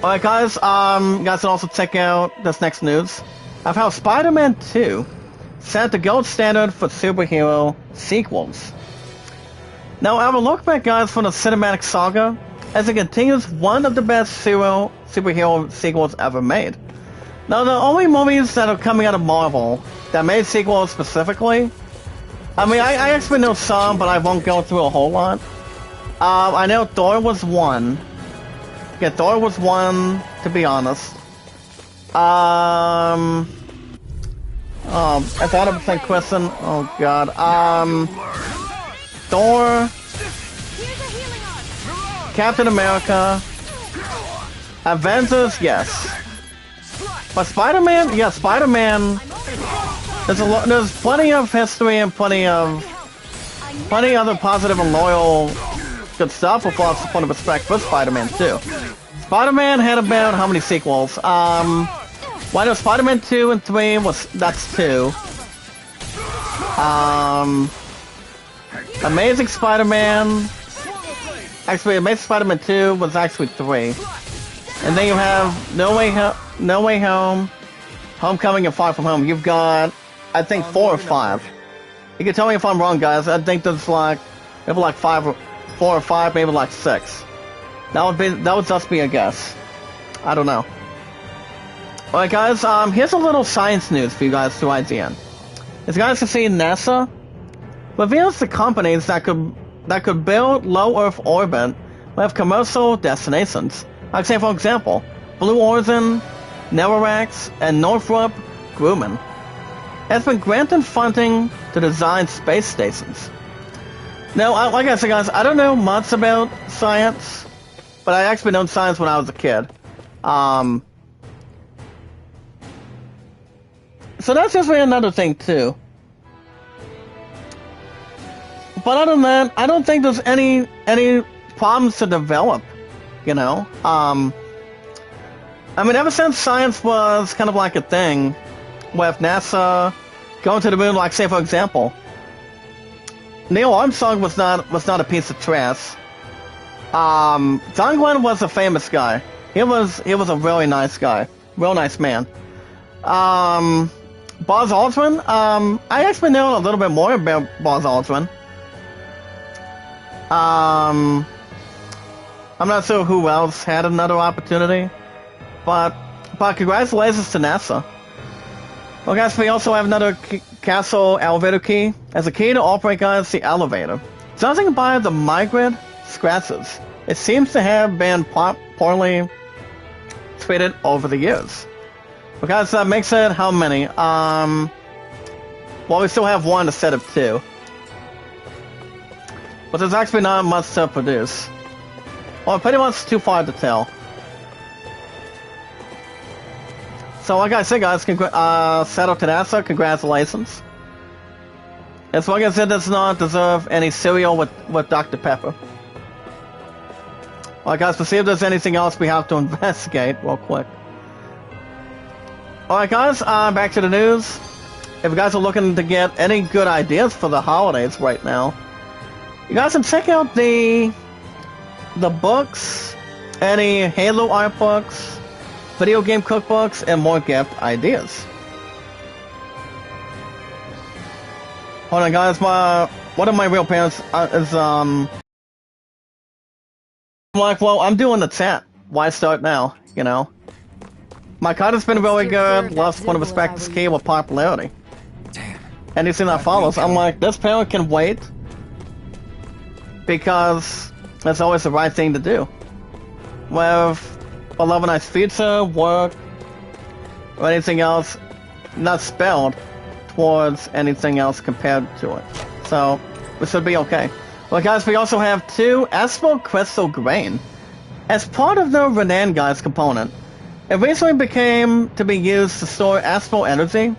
Alright, guys, you guys can also check out this next news of how Spider-Man 2 set the gold standard for superhero sequels. Now, I will look back, guys, from the cinematic saga as it continues one of the best superhero sequels ever made. Now, the only movies that are coming out of Marvel that made sequels specifically, I mean, I actually know some, but I won't go through a whole lot. I know Thor was one. Yeah, Thor was one, to be honest. I thought of saying question. Oh god. Thor, Captain America, Avengers, yes. But Spider-Man, yeah, Spider-Man. There's plenty of history and plenty other positive and loyal good stuff with lots of fun of respect for Spider-Man 2. Spider-Man had about how many sequels? Why no, Spider-Man 2 and 3 that's 2. Amazing Spider-Man. Actually, Amazing Spider-Man 2 was actually 3. And then you have No Way Home, Homecoming, and Far From Home. You've got, I think, 4 or 5. You can tell me if I'm wrong, guys. I think there's like maybe like 4 or 5, maybe like 6. That would just be a guess. I don't know. Alright, guys. Here's a little science news for you guys through IGN. As you guys can see, NASA reveals the companies that could build low Earth orbit with commercial destinations. Like, say, for example, Blue Origin, Nevarax, and Northrop Grumman has been granted funding to design space stations. Now, like I said, guys, I don't know much about science, but I actually known science when I was a kid. So that's just really another thing, too. But other than that, I don't think there's any problems to develop, you know? I mean, ever since science was kind of like a thing, with NASA going to the moon, like, say, for example, Neil Armstrong was not a piece of trash. John Glenn was a famous guy. He was a really nice guy. Real nice man. Buzz Aldrin, I actually know a little bit more about Buzz Aldrin. I'm not sure who else had another opportunity, but congratulations to NASA. Well, guys, we also have another castle elevator key. As a key to operate, guys, the elevator. Judging by the migrant scratches, it seems to have been poorly treated over the years. Well, guys, that makes it how many? Well, we still have 1 instead of 2. But there's actually not much to produce. Well, pretty much too far to tell. So, like I said, guys, settle to NASA, congratulations. As long as it does not deserve any cereal with Dr. Pepper. Alright, guys, to see if there's anything else we have to investigate real quick. Alright, guys, back to the news. If you guys are looking to get any good ideas for the holidays right now, you guys can check out the books, any Halo art books, video game cookbooks, and more gift ideas. Hold on, guys. One of my real parents is like, well, I'm doing the chat. Why start now? You know, my card has been really good. Lost one of respect key with popularity. Damn. Anything that follows, I'm like, this parent can wait because that's always the right thing to do. With a love a nice future, work, or anything else not spelled towards anything else compared to it. So, this should be okay. Well, guys, we also have 2 Asphalt Crystal Grain. As part of the Renan Guys component, it recently became to be used to store asphalt energy.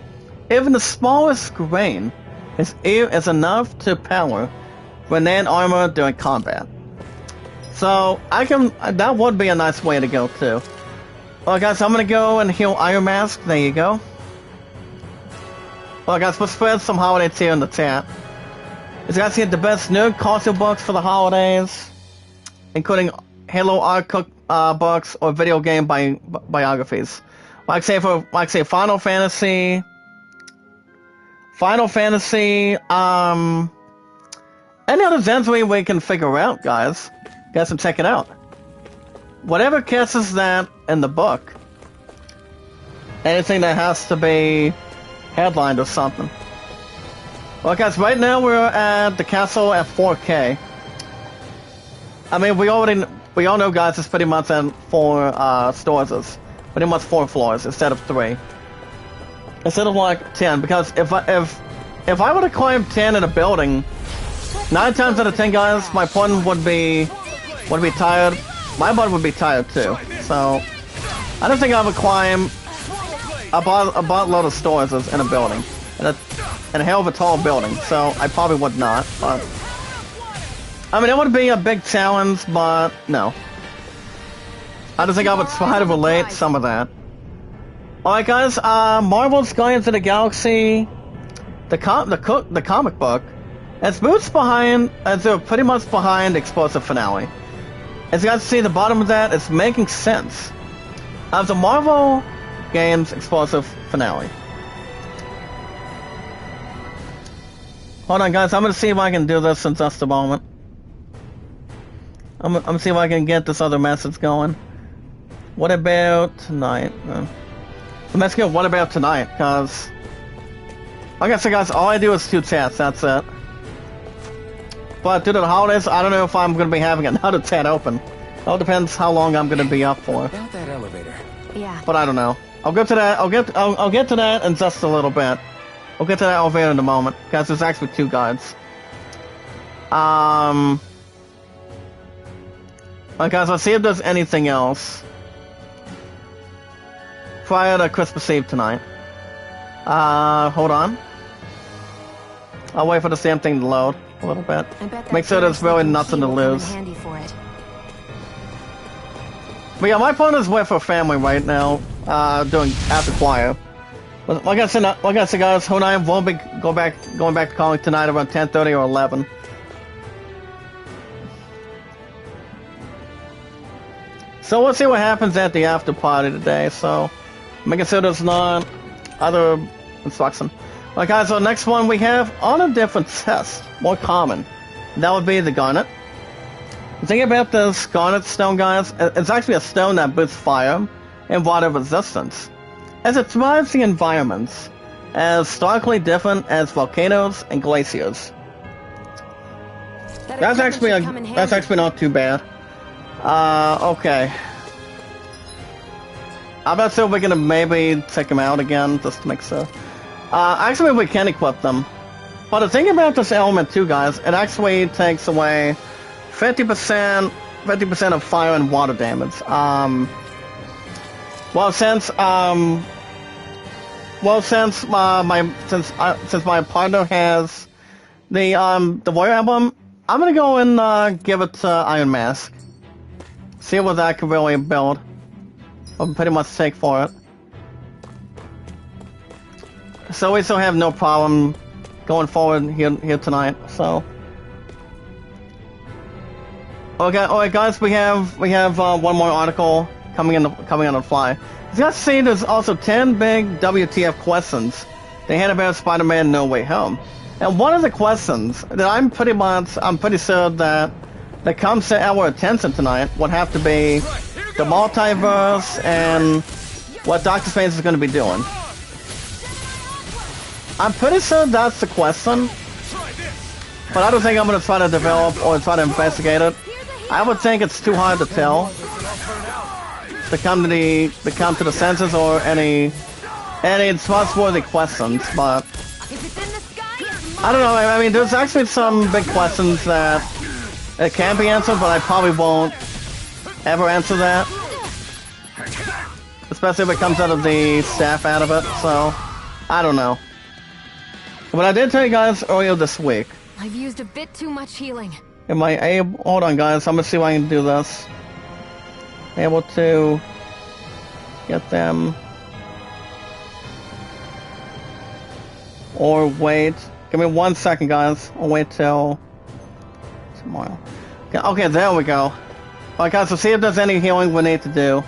Even the smallest grain is enough to power Renan armor during combat. So, that would be a nice way to go, too. Well, guys, I'm gonna go and heal Iron Mask. There you go. Well, guys, we'll spread some holidays here in the chat. As you guys get the best nerd costume books for the holidays, including Halo art cook books or video game biographies. Like say Final Fantasy, any other genre we can figure out, guys. Guys can check it out. Whatever catches that in the book. Anything that has to be headlined or something. Well, guys, right now we're at the castle at 4K. I mean, we all know, guys, it's pretty much at 4 stores. Pretty much 4 floors instead of 3. Instead of like 10, because if I were to climb 10 in a building, 9 times out of 10, guys, my partner would be tired. My butt would be tired too. So I don't think I would climb a buttload of stores in a building, in a hell of a tall building. So I probably would not. But I mean, it would be a big challenge, but no. I don't think I would try to relate some of that. Alright, guys, Marvel's Guardians of the Galaxy, the comic book, it's boots behind, they're pretty much behind the explosive finale. As you guys see, the bottom of that is making sense of the Marvel game's explosive finale. Hold on, guys. I'm gonna see if I can do this in just a moment. I'm gonna see if I can get this other message going. What about tonight? Let's go. What about tonight? Cause like I said, guys, all I do is 2 chats. That's it. But due to the holidays, I don't know if I'm gonna be having another chat open. It all depends how long I'm gonna be up for. About that elevator. Yeah. But I don't know. I'll get to that. I'll get to that in just a little bit. We'll get to that elevator in a moment, because there's actually 2 guards. Alright, guys, let's see if there's anything else prior to Christmas Eve tonight. Hold on. I'll wait for the same thing to load a little bit. Make sure there's really nothing to lose. But yeah, my partner's with her family right now, doing after choir. But like I said, guys, her and I won't be going back to calling tonight around 10:30 or 11. So we'll see what happens at the after party today. So making sure there's not other instruction. Alright, guys, so next one we have on a different test, more common. That would be the Garnet. The thing about this Garnet stone, guys, it's actually a stone that boosts fire and water resistance, as it thrives in environments as starkly different as volcanoes and glaciers. That's actually not too bad. Okay. I'm not sure we're gonna maybe check them out again just to make sure. Actually, we can equip them. But the thing about this element too, guys, it actually takes away 50% of fire and water damage. Since my partner has the Warrior Emblem, I'm gonna go and give it to Iron Mask. See what that can really build. I'll pretty much take for it. So we still have no problem going forward here tonight. So. Okay, alright, guys, we have one more article coming on the fly. As you guys see, there's also 10 big WTF questions they had about Spider-Man No Way Home, and one of the questions that I'm pretty sure that comes to our attention tonight would have to be the multiverse and what Doctor Strange is going to be doing. I'm pretty sure that's the question, but I don't think I'm going to try to develop or try to investigate it. I would think it's too hard to tell to come to the senses or any response-worthy questions, but I don't know. I mean, there's actually some big questions that it can be answered, but I probably won't ever answer that, especially if it comes out of the staff out of it. So I don't know. But I did tell you guys earlier this week. I've used a bit too much healing. Am I able? Hold on, guys. I'm gonna see if I can do this. Able to get them, or wait. Give me 1 second, guys. I'll wait till tomorrow. Okay, there we go. Alright, guys. So see if there's any healing we need to do.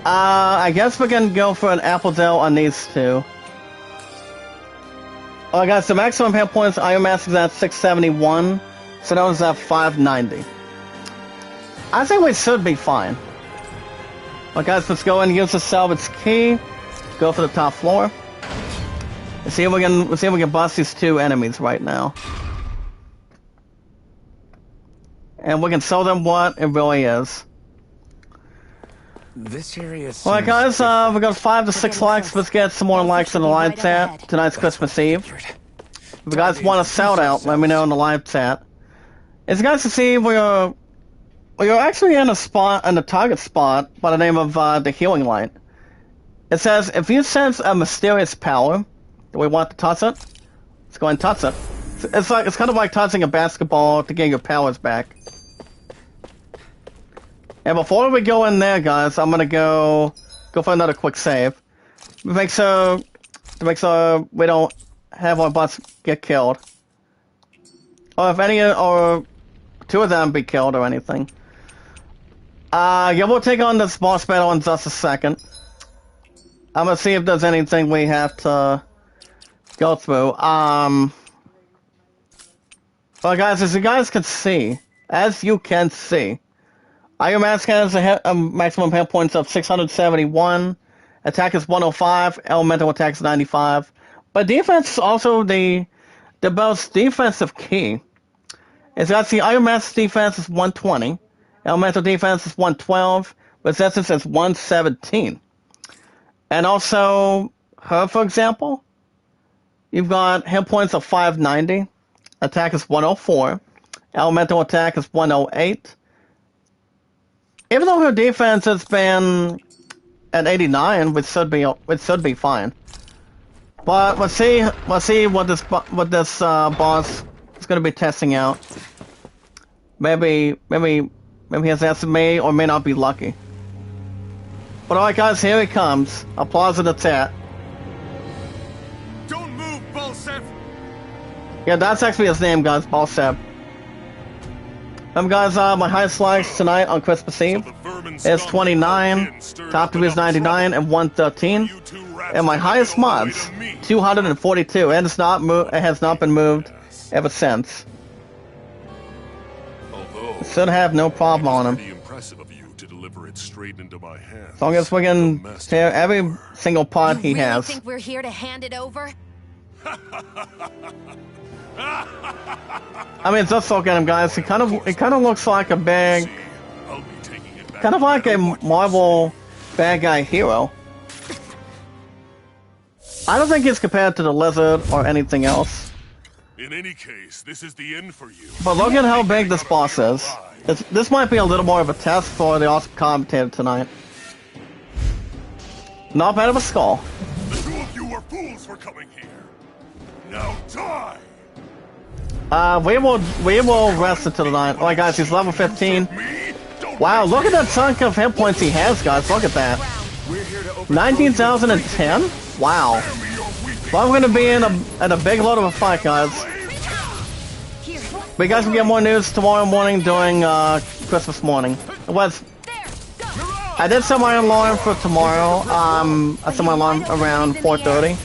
I guess we can go for an Apple Gel on these 2. Alright, guys. The maximum hit points Iron Mask is at 671. So that was at 590. I think we should be fine. Well, guys, let's go and use the salvage key. Go for the top floor. Let's see if we can bust these 2 enemies right now. And we can show them what it really is. This area. Alright, guys, we got 5 to 6 likes. Let's get some more likes in the live chat. Tonight's Christmas Eve. If you guys want a shout out, let me know in the live chat. As you guys can see, we're actually in a target spot by the name of the Healing Light. It says, if you sense a mysterious power, do we want to touch it? Let's go and touch it. It's kind of like touching a basketball to get your powers back. And before we go in there, guys, I'm gonna go for another quick save. To make sure we don't have our butts get killed. Or if any, or 2 of them be killed or anything. Yeah, we'll take on this boss battle in just a second. I'm gonna see if there's anything we have to go through. Well, guys, as you can see, Iron Mask has a maximum hit points of 671. Attack is 105. Elemental attack is 95. But defense is also the most defensive key. As you can see, Iron Mask defense is 120. Elemental defense is 112. Resistance is 117. And also, her, for example, you've got hit points of 590. Attack is 104. Elemental attack is 108. Even though her defense has been at 89, which should be fine. But let's see what this boss is going to be testing out. Maybe his answer may or may not be lucky. But alright, guys, here he comes. Applause in the chat. Don't move, Balsev. Yeah, that's actually his name, guys. Balsev. Guys, my highest likes tonight on Christmas Eve is 29, top 2 is 99, and 113. And my highest mods, 242, and it has not been moved ever since. Should have no problem on him. As long as we can tear every single pot he has. Think we're here to hand it over? I mean, just look at him, guys. It kind of looks like a big, kind of like a Marvel bad guy hero. I don't think he's compared to the Lizard or anything else. In any case, this is the end for you. But look at how big this boss is. This might be a little more of a test for the awesome commentator tonight. Not bad of a skull. The two of you are fools for coming here. Now die. We will rest until the night. Alright, guys, he's level 15. Wow, look at that chunk of hit points he has, guys. Look at that. 19,010? Wow. Well, I'm going to be in a big load of a fight, guys. But you guys can get more news tomorrow morning during Christmas morning. I did set my alarm for tomorrow. I set my alarm around 4:30.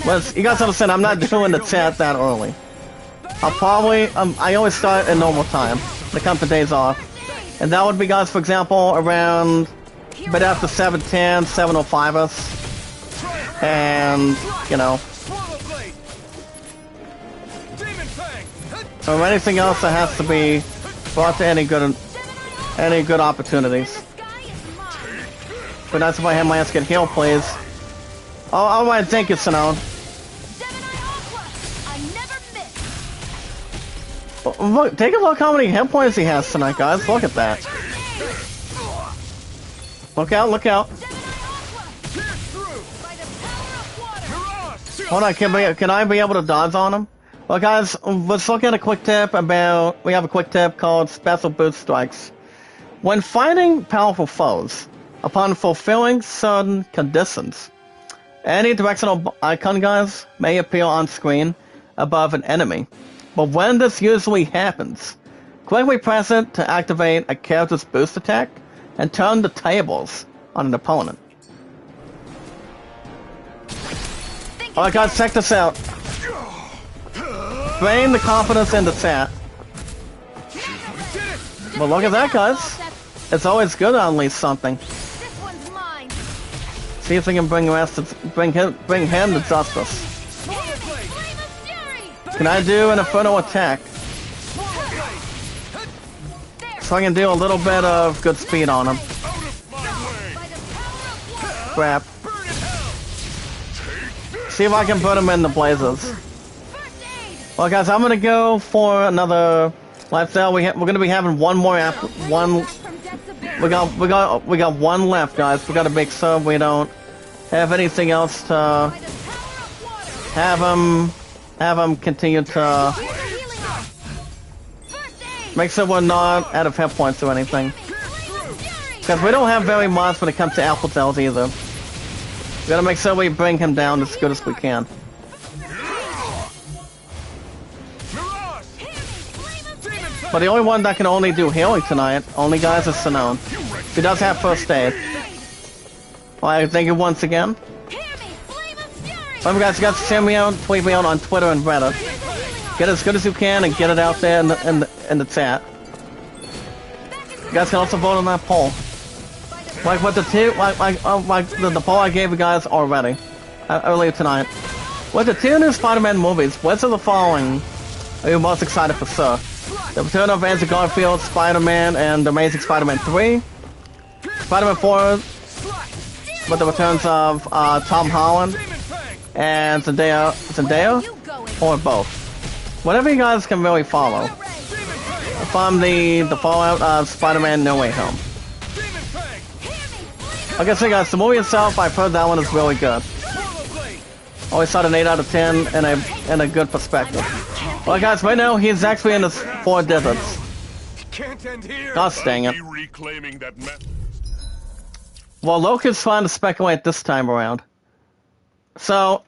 But you guys understand, I'm not doing the chat that early. I'll probably, I always start at normal time, the couple days off. And that would be, guys, for example, around, a bit after 7:10, 7:05 us. And, you know. Or anything else that has to be brought to any good opportunities. But that's if I have my ass get healed, please. Oh, alright, thank you, Sinone. Look, take a look how many hit points he has tonight, guys. Look at that. Look out, look out. Hold on, can I be able to dodge on him? Well, guys, let's look at a quick tip about... We have a quick tip called Special Boost Strikes. When fighting powerful foes, upon fulfilling certain conditions, any directional icon, guys, may appear on screen above an enemy. But when this usually happens, quickly press it to activate a character's boost attack and turn the tables on an opponent. Alright, guys, check this out. Bring the confidence in the chat. Well, look at that, guys. It's always good to unleash something. See if we can bring him to justice. Can I do an Inferno attack? So I can do a little bit of good speed on him. Crap. See if I can put him in the blazes. Well, guys, I'm gonna go for another lifestyle. We're gonna be having one more after one. We got one left, guys. We gotta make sure we don't have anything else to have him continue to make sure we're not out of hit points or anything. Because we don't have very much when it comes to Alpha Cells either. We gotta make sure we bring him down as good as we can. But the only one that can only do healing tonight, guys, is Sinone. She does have first aid. Well, I thank you once again. Remember, guys, you guys to share me out, tweet me out on Twitter and Reddit. Get as good as you can and get it out there in the chat. You guys can also vote on that poll. Like what the the poll I gave you guys already earlier tonight. With the 2 new Spider-Man movies, which of the following are you most excited for, sir? The return of Andrew Garfield, Spider-Man, and The Amazing Spider-Man 3. Spider-Man 4, with the returns of Tom Holland and Zendaya, or both. Whatever you guys can really follow. From the Fallout Spider-Man No Way Home. Like I said, guys, the movie itself, I've heard that one is really good. Always thought an 8 out of 10 in a good perspective. Well, guys, right now he's actually in his 4 digits. Gosh dang it. Well, Loki's trying to speculate this time around. So,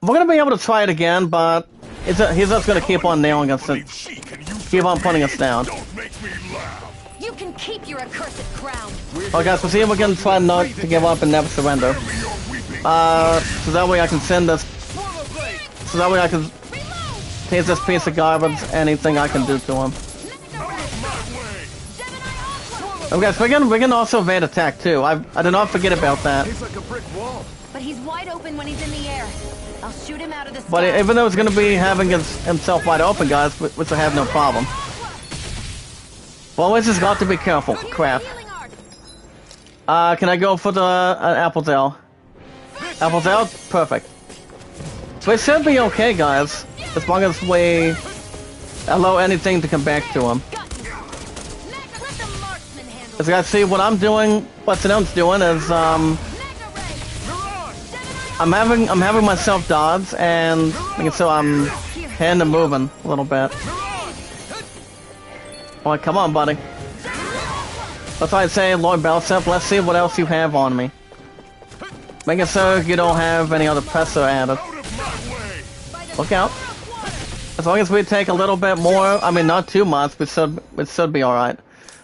we're gonna be able to try it again, but he's just gonna keep on nailing us and keep on putting us down. You can keep your accursed crown. Well, guys, we'll see if we can try not to give up and never surrender. So that way I can send this. So that way I can take this piece of garbage. Anything I can do to him. Oh, guys, we can also evade attack too. I did not forget about that. He's like a brick wall. But he's wide open when he's in the air. I'll shoot him out of the sky. But even though it's going to be having himself wide open, guys, which I have no problem. Well, we just got to be careful. Crap. Can I go for the Apple's Ale? Apple's Ale? Perfect. So it should be okay, guys. As long as we allow anything to come back to him. As you guys see, what I'm doing, what Sanone's doing is, I'm having myself dodge, and so I'm hand and moving a little bit. Alright, come on, buddy. That's why I say, Lord Belsep, let's see what else you have on me. Make it so you don't have any other pressure added. Look out. As long as we take a little bit more, I mean not too much, we should be alright.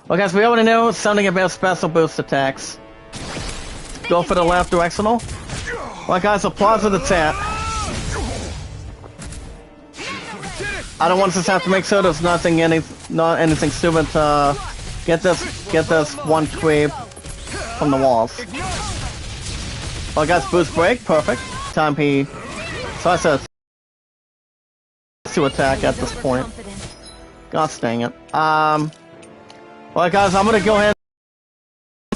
Well guys, we already know something about special boost attacks. Go for the left directional. Well guys, applause to the chat. I don't want to just have to make sure there's not anything stupid to get this one creep from the walls. Well guys, boost break, perfect. Time he tries to attack at this point. Gosh dang it. Well guys, I'm gonna go ahead